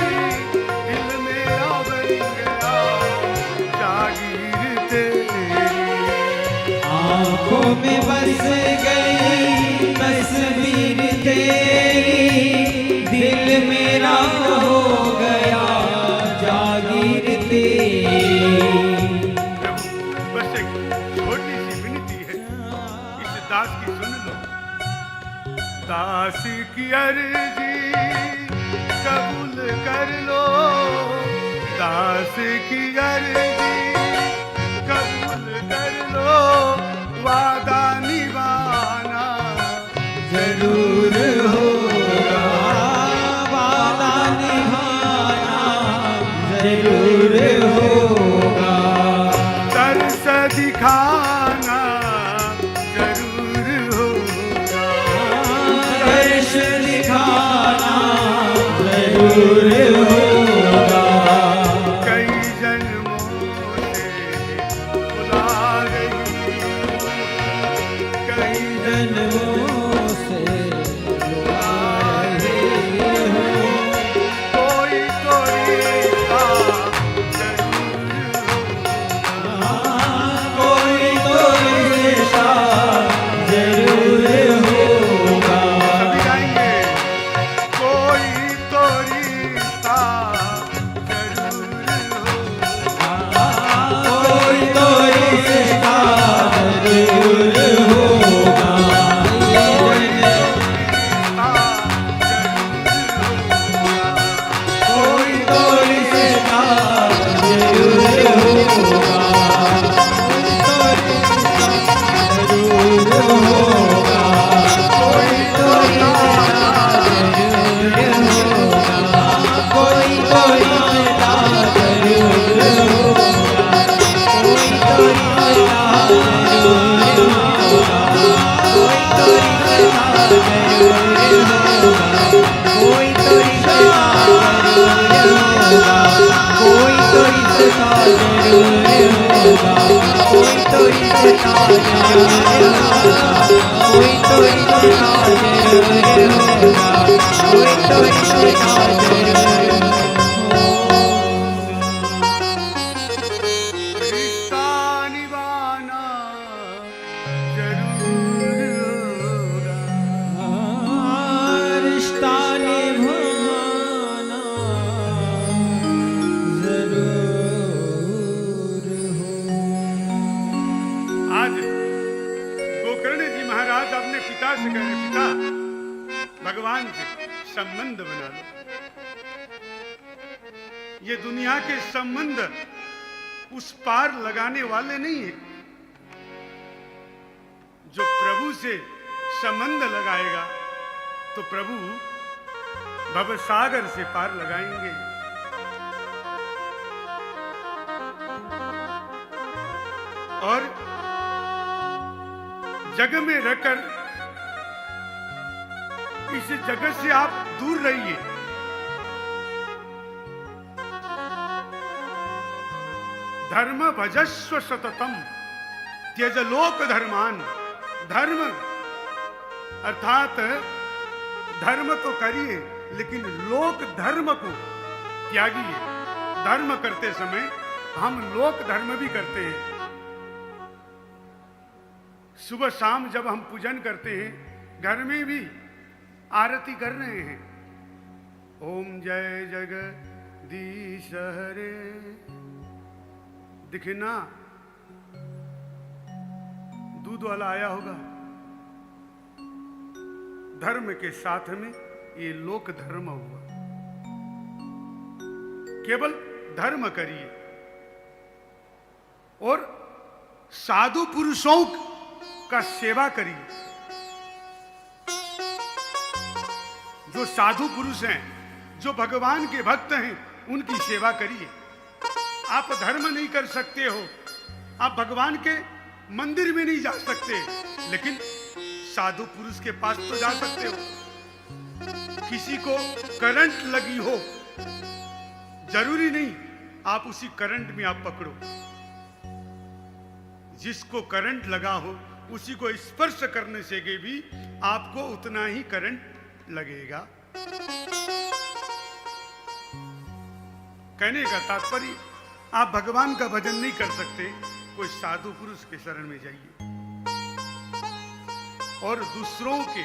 दिल मेरा बन गया जागीर तेरी। आँखों में बस गई तस्वीर तेरी, दिल मेरा हो गया जागीर तेरी। बस एक छोटी सी विनती है, इस दास की सुन लो। दास की अर्जी कबूल कर लो, दास की अर्जी कबूल कर लो, वादा निभाना जरूर होगा, वादा निभाना जरूर होगा। तरस दिखाना जरूर होगा, दर्श दिखाना जरूर होगा। कई जन्मों से बुला रही, कई जन्मों से बुला रहे हो, कोई तो रिश्ता जरूर होगा। कोई तो रिश्ता जरूर होगा। सभी गाएंगे, कोई तो रिश्ता जरूर होगा, कोई तो रिश्ता जरूर होगा। कोई तो रिश्ता जरूर होगा। कोई तो रिश्ता जरूर होगा, कोई तो रिश्ता जरूर होगा। कोई तो रिश्ता जरूर होगा, कोई तो रिश्ता जरूर होगा। कोई तो रिश्ता जरूर होगा, कोई तो रिश्ता जरूर होगा। कोई तो रिश्ता जरूर होगा, कोई तो रिश्ता जरूर होगा। कोई तो रिश्ता जरूर रिश्ता निभाना जरूर होगा। रिश्ता निभाना जरूर हो। आज गोकर्ण जी महाराज अपने पिता से कह रहे, पिता भगवान से संबंध बना लो। ये दुनिया के संबंध उस पार लगाने वाले नहीं है। जो प्रभु से संबंध लगाएगा तो प्रभु भवसागर से पार लगाएंगे। और जग में रहकर इस जगत से आप दूर रहिए। धर्म भजस्व सततम त्यज लोक धर्मान। धर्म अर्थात धर्म तो करिए लेकिन लोक धर्म को त्यागिए। धर्म करते समय हम लोक धर्म भी करते हैं। सुबह शाम जब हम पूजन करते हैं घर में भी आरती कर रहे हैं, ओम जय जगदीश हरे। दिखना दूध वाला आया होगा। धर्म के साथ में ये लोक धर्म हुआ। केवल धर्म करिए और साधु पुरुषों का सेवा करिए। जो साधु पुरुष हैं, जो भगवान के भक्त हैं, उनकी सेवा करिए। आप धर्म नहीं कर सकते हो, आप भगवान के मंदिर में नहीं जा सकते, लेकिन साधु पुरुष के पास तो जा सकते हो। किसी को करंट लगी हो, जरूरी नहीं आप उसी करंट में आप पकड़ो। जिसको करंट लगा हो उसी को स्पर्श करने से भी आपको उतना ही करंट लगेगा। कहने का तात्पर्य, आप भगवान का भजन नहीं कर सकते, कोई साधु पुरुष के शरण में जाइए और दूसरों के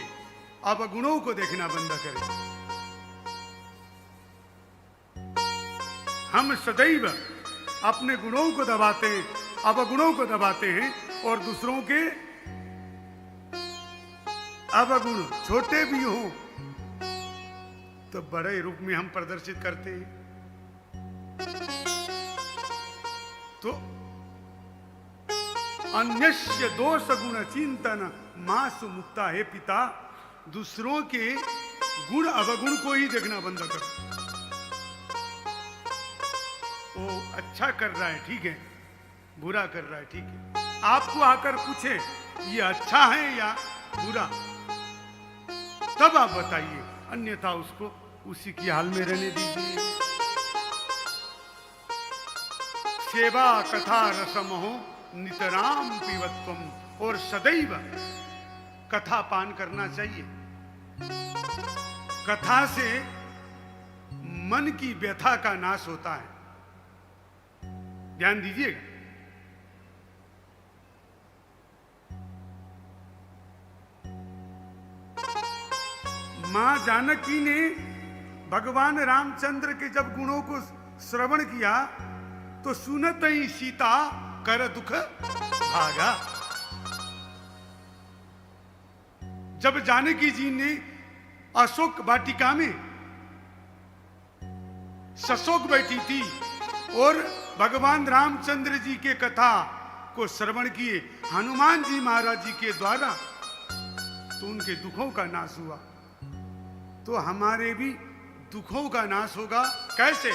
अवगुणों को देखना बंद करें। हम सदैव अपने गुणों को दबाते हैं, अवगुणों को दबाते हैं और दूसरों के अवगुण छोटे भी हों तो बड़े रूप में हम प्रदर्शित करते हैं। तो अन्यस्य दोष गुण चिंतन मासु मुक्ता है पिता, दूसरों के गुण अवगुण को ही देखना बंद करो। वो अच्छा कर रहा है ठीक है, बुरा कर रहा है ठीक है, आपको आकर पूछे ये अच्छा है या बुरा, तब आप बताइए, अन्यथा उसको उसी की हाल में रहने दीजिए। सेवा कथा रसमहो नितराम पीवत्वम, और सदैव कथा पान करना चाहिए। कथा से मन की व्यथा का नाश होता है, ध्यान दीजिएगा। मां जानकी ने भगवान रामचंद्र के जब गुणों को श्रवण किया तो सुनत ही सीता कर दुख भागा। जब जानकी जी ने अशोक वाटिका में सशोक बैठी थी और भगवान रामचंद्र जी के कथा को श्रवण किए हनुमान जी महाराज जी के द्वारा, तो उनके दुखों का नाश हुआ। तो हमारे भी दुखों का नाश होगा कैसे?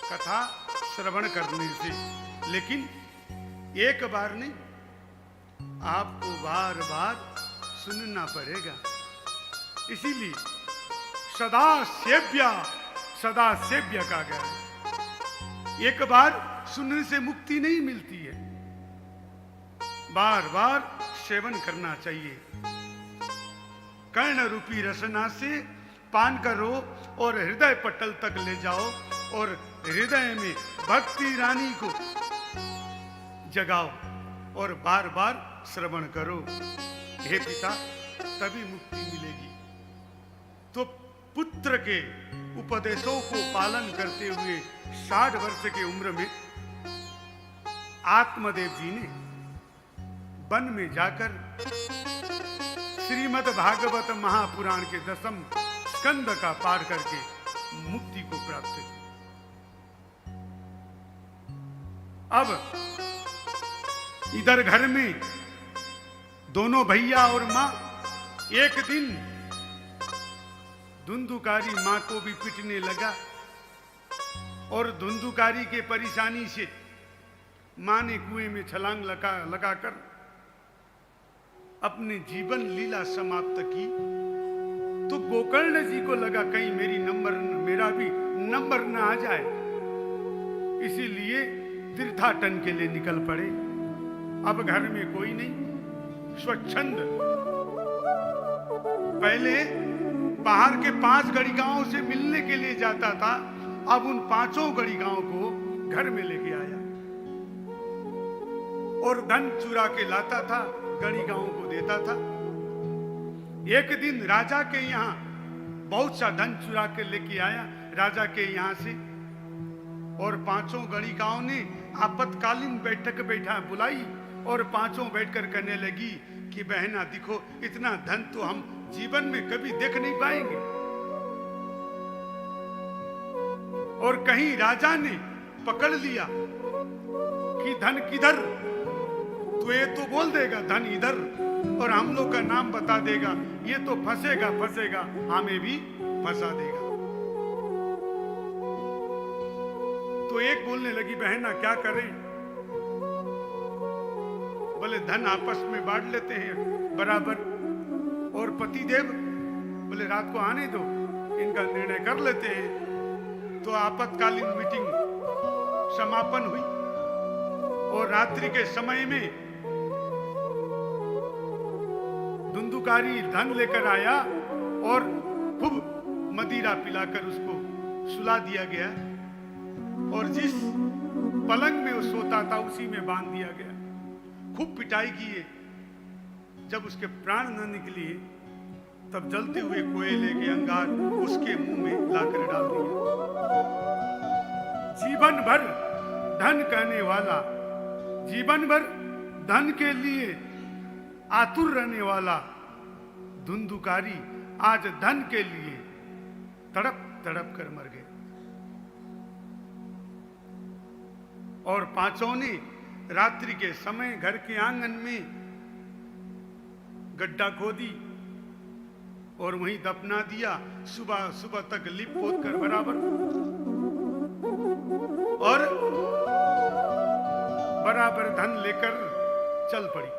कथा श्रवण करने से। लेकिन एक बार नहीं, आपको बार बार सुनना पड़ेगा। इसीलिए सदा सेव्य का गया है। एक बार सुनने से मुक्ति नहीं मिलती है, बार बार सेवन करना चाहिए। कर्ण रूपी रसना से पान करो और हृदय पटल तक ले जाओ और हृदय में भक्ति रानी को जगाओ और बार बार श्रवण करो। हे पिता, तभी मुक्ति मिलेगी। तो पुत्र के उपदेशों को पालन करते हुए 60 वर्ष की उम्र में आत्मदेव जी ने वन में जाकर श्रीमद् भागवत महापुराण के 10वें स्कंद का पाठ करके मुक्ति को प्राप्त किया। अब इधर घर में दोनों भैया और मां, एक दिन धुंधुकारी मां को भी पिटने लगा और धुंधुकारी के परेशानी से मां ने कुएं में छलांग लगाकर अपनी जीवन लीला समाप्त की। तो गोकर्ण जी को लगा कहीं मेरा भी नंबर न आ जाए, इसीलिए तीर्थाटन के लिए निकल पड़े। अब घर में कोई नहीं, स्वच्छंद। पहले बाहर के 5 गढ़िगांव से मिलने के लिए जाता था, अब उन 5 गढ़िगांव को घर में लेके आया और धन चुरा के लाता था, गढ़िगांव को देता था। एक दिन राजा के यहाँ बहुत सा धन चुरा के लेके आया राजा के यहाँ से, और 5 गढ़िगांव ने आपातकालीन बैठक बुलाई और 5 बैठकर कहने लगी कि बहना देखो, इतना धन तो हम जीवन में कभी देख नहीं पाएंगे। और कहीं राजा ने पकड़ लिया कि धन किधर, तो ये तो बोल देगा धन इधर और हम लोग का नाम बता देगा, ये तो फंसेगा हमें भी फंसा देगा। तो एक बोलने लगी, बहना क्या करें? बोले धन आपस में बांट लेते हैं, बराबर। और पतिदेव बोले रात को आने दो, इनका निर्णय कर लेते हैं। तो आपातकालीन मीटिंग समापन हुई और रात्रि के समय में धुंधुकारी धन लेकर आया और खूब मदिरा पिलाकर उसको सुला दिया गया और जिस पलंग में वो सोता था उसी में बांध दिया गया। खूब पिटाई किए। जब उसके प्राण न निकले तब जलते हुए कोयले के अंगार उसके मुंह में लाकर डाल दिया। जीवन भर धन कहने वाला, जीवन भर धन के लिए आतुर रहने वाला धुंधुकारी आज धन के लिए तड़प तड़प कर मर गए। और पांचों ने रात्रि के समय घर के आंगन में गड्ढा खोदी और वहीं दफना दिया। सुबह सुबह तक लिप पोत कर बराबर और बराबर धन लेकर चल पड़ी।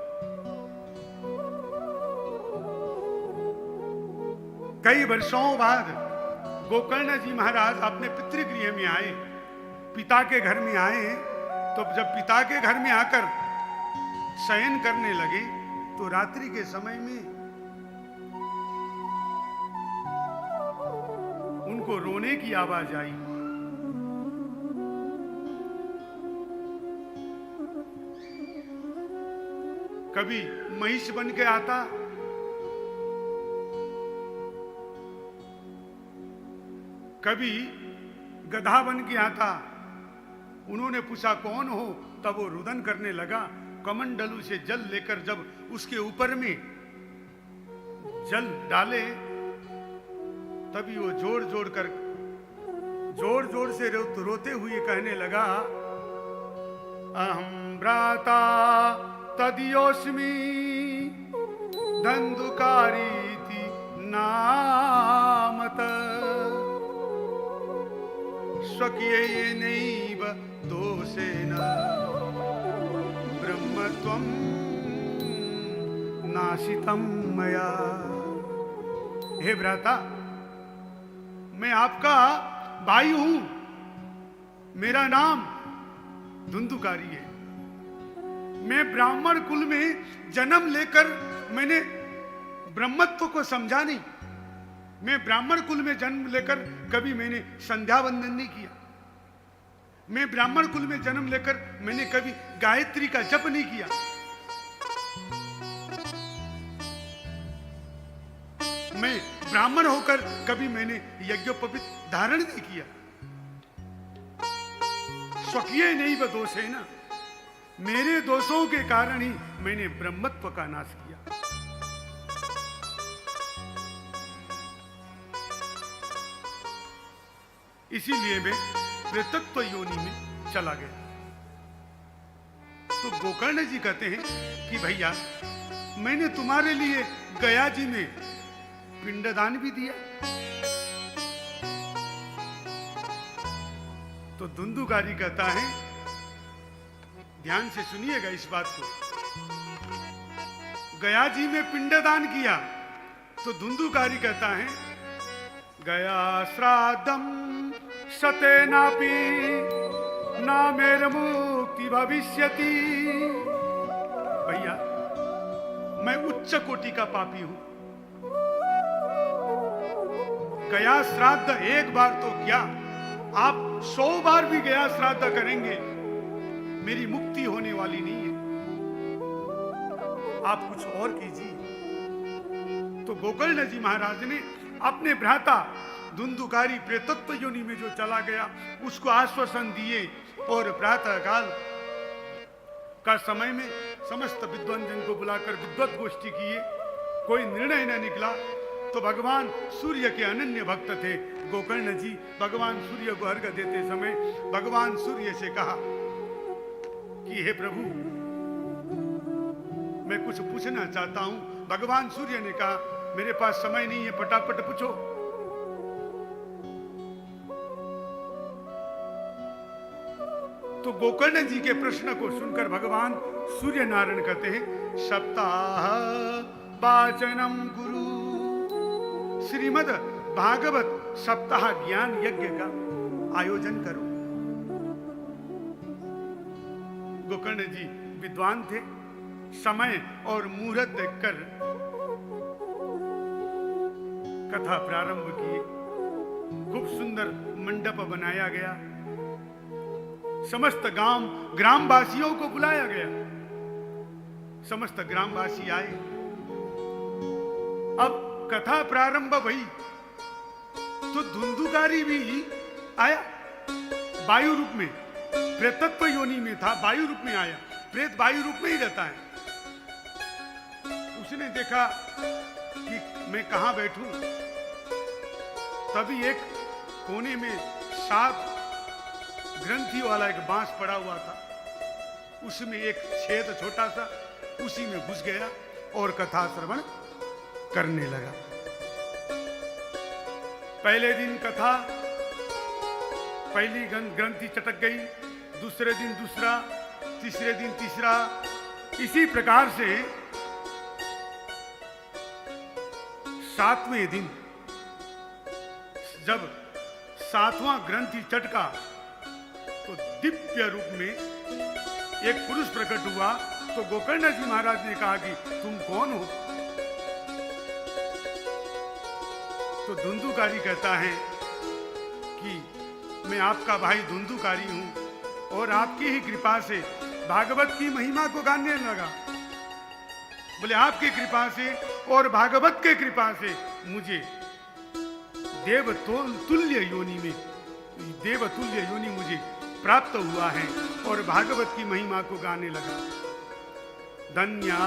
कई वर्षों बाद गोकर्ण जी महाराज अपने पितृगृह में आए, पिता के घर में आए। तो जब पिता के घर में आकर शयन करने लगे तो रात्रि के समय में उनको रोने की आवाज आई। कभी महिष बन के आता, कभी गधा बन के आता। उन्होंने पूछा कौन हो, तब वो रुदन करने लगा। कमंडलू से जल लेकर जब उसके ऊपर में जल डाले तभी वो जोर जोर से रोते हुए कहने लगा, अहम भ्राता तदियोस्मि धंधुकारीति नामत स्वकीयेनैव दोषेण ब्रह्मत्वं नाशितं मया। हे भ्राता, मैं आपका भाई हूं। मेरा नाम धुंधुकारी है। मैं ब्राह्मण कुल में जन्म लेकर मैंने ब्रह्मत्व को समझा नहीं। मैं ब्राह्मण कुल में जन्म लेकर कभी मैंने संध्या वंदन नहीं किया। मैं ब्राह्मण कुल में जन्म लेकर मैंने कभी गायत्री का जप नहीं किया। मैं ब्राह्मण होकर कभी मैंने यज्ञोपवीत धारण नहीं किया। स्वकीय नहीं व दोष है ना, मेरे दोषों के कारण ही मैंने ब्रह्मत्व का नाश किया। इसीलिए मैं प्रेतत्व योनि में चला गया। तो गोकर्ण जी कहते हैं कि भैया, मैंने तुम्हारे लिए गया जी में पिंडदान भी दिया। तो धुंधुकारी कहता है, ध्यान से सुनिएगा इस बात को, गया जी में पिंडदान किया। तो धुंधुकारी कहता है, गया श्राद्धम सतेनापि नामेर मुक्ति भविष्यति। भैया, मैं उच्च कोटि का पापी हूं। गया श्राद्ध एक बार तो क्या, आप 100 बार भी गया श्राद्ध करेंगे, मेरी मुक्ति होने वाली नहीं है। आप कुछ और कीजिए। तो गोकर्ण जी महाराज ने अपने भ्राता धुंधुकारी प्रेतत्व योनि में जो चला गया उसको आश्वासन दिए। और प्रातः काल का समय में समस्त विद्वान जन को बुलाकर विद्वत गोष्ठी किए। कोई निर्णय न निकला। तो भगवान सूर्य के अनन्य भक्त थे गोकर्ण जी। भगवान सूर्य को अर्घ्य देते समय भगवान सूर्य से कहा कि हे प्रभु, मैं कुछ पूछना चाहता हूं। भगवान सूर्य ने कहा, मेरे पास समय नहीं है, फटाफट पूछो। तो गोकर्ण जी के प्रश्न को सुनकर भगवान सूर्य नारायण कहते हैं, सप्ताह वाचनम गुरु। श्रीमद् भागवत सप्ताह ज्ञान यज्ञ का आयोजन करो। गोकर्ण जी विद्वान थे, समय और मुहूर्त देखकर कथा प्रारंभ किए। खूब सुंदर मंडप बनाया गया, समस्त ग्रामवासियों को बुलाया गया, समस्त ग्रामवासी आए। अब कथा प्रारंभ हुई तो धुंधुकारी भी आया, वायु रूप में, प्रेतत्व योनि में था, वायु रूप में आया। प्रेत वायु रूप में ही रहता है। उसने देखा कि मैं कहां बैठूं, तभी एक कोने में 7 ग्रंथि वाला एक बांस पड़ा हुआ था, उसमें एक छेद छोटा सा, उसी में घुस गया और कथा श्रवण करने लगा। पहले दिन कथा, पहली ग्रंथि चटक गई, दूसरे दिन दूसरा, तीसरे दिन तीसरा। इसी प्रकार से 7वें दिन जब 7वां ग्रंथि चटका तो दिव्य रूप में एक पुरुष प्रकट हुआ। तो गोकर्ण जी महाराज ने कहा कि तुम कौन हो? तो धुंधुकारी कहता है कि मैं आपका भाई धुंधुकारी हूं और आपकी ही कृपा से भागवत की महिमा को गाने लगा। बोले आपकी कृपा से और भागवत के कृपा से मुझे देवतुल्य योनि मुझे प्राप्त हुआ है और भागवत की महिमा को गाने लगा। धन्या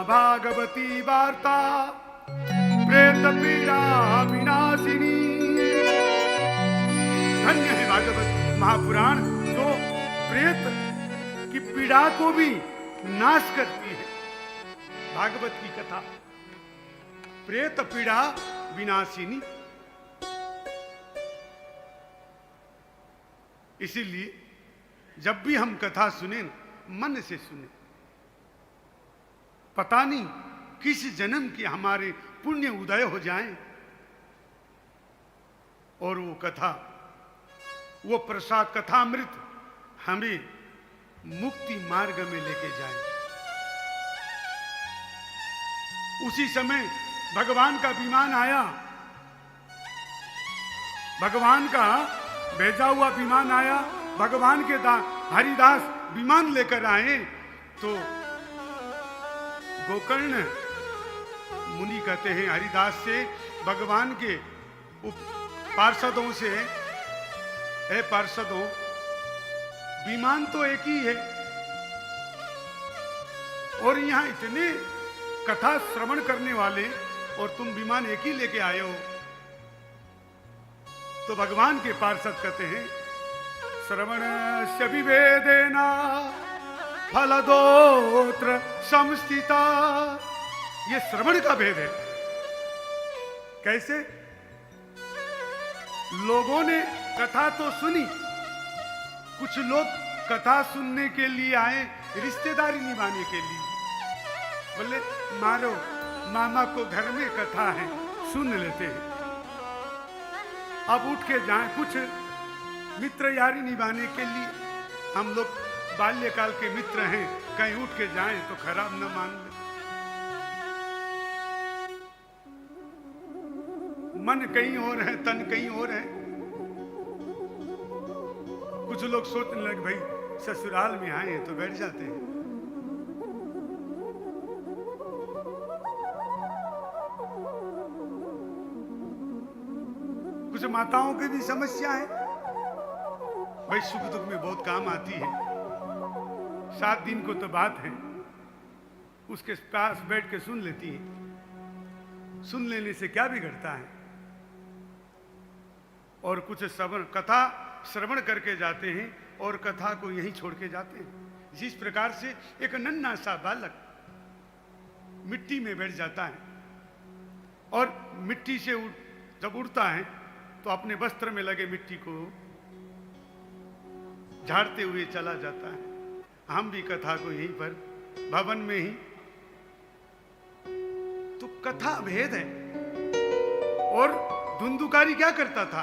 भागवती वार्ता प्रेत पीड़ा विनाशिनी। धन्य है भागवत महापुराण जो प्रेत की पीड़ा को भी नाश करती है। भागवत की कथा प्रेत पीड़ा विनाशिनी। इसीलिए जब भी हम कथा सुने, मन से सुने। पता नहीं किस जन्म के हमारे पुण्य उदय हो जाएं और वो कथा, वो प्रसाद कथामृत हमें मुक्ति मार्ग में लेके जाए। उसी समय भगवान का विमान आया, भगवान का भेजा हुआ विमान आया। भगवान के हरिदास विमान लेकर आए तो गोकर्ण मुनि कहते हैं हरिदास से, भगवान के पार्षदों से, हे पार्षदों, विमान तो एक ही है और यहाँ इतने कथा श्रवण करने वाले और तुम विमान एक ही लेके आए हो। तो भगवान के पार्षद कहते हैं श्रवणस्य विवेदेना फलदोत्र संस्थिता। ये श्रवण का भेद है। कैसे? लोगों ने कथा तो सुनी, कुछ लोग कथा सुनने के लिए आए रिश्तेदारी निभाने के लिए। बोले मारो मामा को घर में कथा है, सुन लेते हैं। अब उठ के जाएं, कुछ मित्र यारी निभाने के लिए, हम लोग बाल्यकाल के मित्र हैं, कहीं उठ के जाएं तो खराब न मान ले। मन कहीं और है, तन कहीं और है। कुछ लोग सोचने लगे भाई ससुराल में आए तो बैठ जाते हैं। कुछ माताओं की भी समस्या है, भाई सुख दुख में बहुत काम आती है। 7 दिन को तो बात है, उसके पास बैठ के सुन लेती है। सुन लेने से क्या बिगड़ता है? और कुछ कथा श्रवण करके जाते हैं और कथा को यहीं छोड़ के जाते हैं। जिस प्रकार से एक नन्हा सा बालक मिट्टी में बैठ जाता है और मिट्टी से जब उड़ता है तो अपने वस्त्र में लगे मिट्टी को झाड़ते हुए चला जाता है। हम भी कथा को यहीं पर भवन में ही तो कथा भेद है। और धुंधुकारी क्या करता था?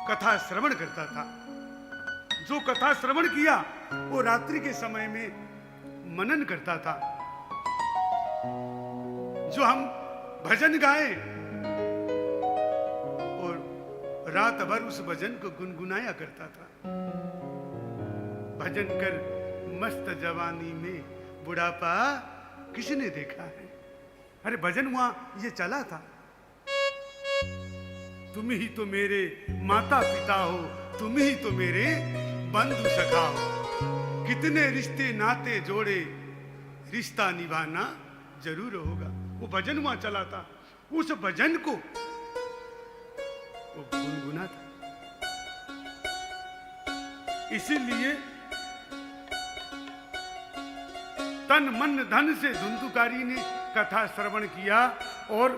कथा श्रवण करता था। जो कथा श्रवण किया वो रात्रि के समय में मनन करता था। जो हम भजन गाए और रात भर उस भजन को गुनगुनाया करता था। भजन कर मस्त जवानी में बुढ़ापा किसने देखा है? अरे भजन वहां ये चला था। तुम ही तो मेरे माता पिता हो, तुम ही तो मेरे बंधु सखा हो। कितने रिश्ते नाते जोड़े, रिश्ता निभाना जरूर होगा। वो भजन वहां चला था। उस भजन को वो गुनगुना था। इसीलिए तन मन धन से धुंधुकारी ने कथा श्रवण किया और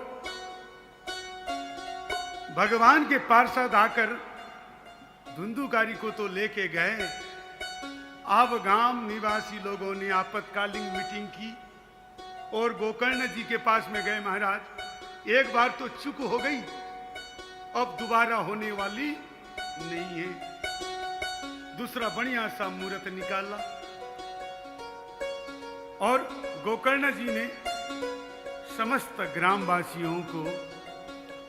भगवान के पार्षद आकर धुंधुकारी को तो लेके गए। अब गांव निवासी लोगों ने आपातकालीन मीटिंग की और गोकर्ण जी के पास में गए। महाराज, एक बार तो चूक हो गई, अब दोबारा होने वाली नहीं है। दूसरा बढ़िया सा मुहूर्त निकाला और गोकर्ण जी ने समस्त ग्रामवासियों को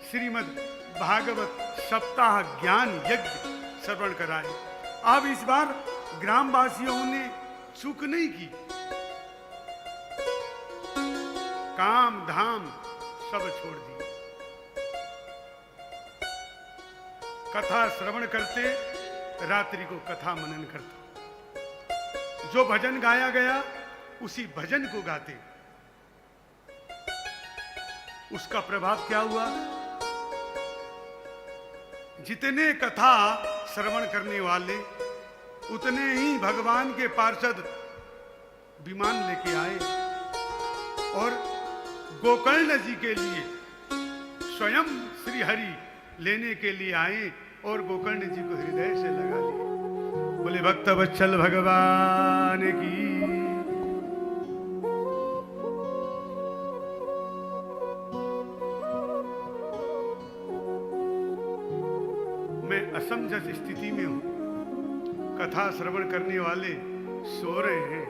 श्रीमद् भागवत सप्ताह ज्ञान यज्ञ श्रवण कराए। अब इस बार ग्रामवासियों ने चूक नहीं की। काम धाम सब छोड़ दी। कथा श्रवण करते, रात्रि को कथा मनन करते। जो भजन गाया गया उसी भजन को गाते। उसका प्रभाव क्या हुआ? जितने कथा श्रवण करने वाले उतने ही भगवान के पार्षद विमान लेके आए और गोकर्ण जी के लिए स्वयं श्री हरि लेने के लिए आए और गोकर्ण जी को हृदय से लगा लिए। बोले भक्त वत्सल भगवान की। मैं असमंजस स्थिति में हूं। कथा श्रवण करने वाले सो रहे हैं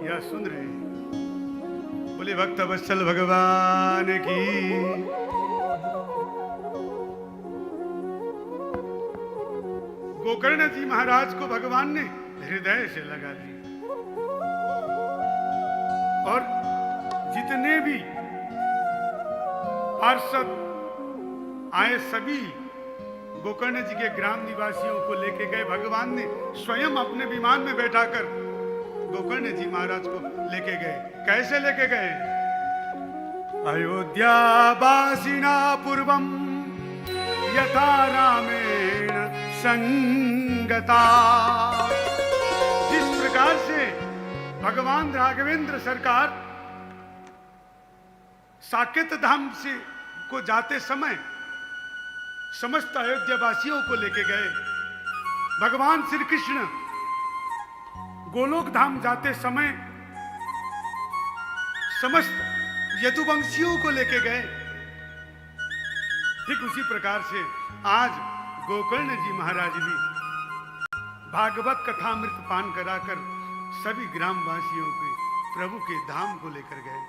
या सुन रहे हैं? बोले भक्त वत्सल भगवान की। गोकर्ण जी महाराज को भगवान ने हृदय से लगा लिया और जितने भी पार्षद आए सभी गोकर्ण जी के ग्राम निवासियों को लेके गए। भगवान ने स्वयं अपने विमान में बैठाकर गोकर्ण जी महाराज को लेके गए। कैसे लेके गए? अयोध्या वासिना पूर्वम यथा रामेण संगता। जिस प्रकार से भगवान राघवेंद्र सरकार साकेत धाम से को जाते समय समस्त अयोध्या वासियों को लेके गए। भगवान श्री कृष्ण गोलोक धाम जाते समय समस्त यदुवंशियों को लेके गए। ठीक उसी प्रकार से आज गोकर्ण जी महाराज भी भागवत कथामृत पान कराकर सभी ग्रामवासियों के प्रभु के धाम को लेकर गए।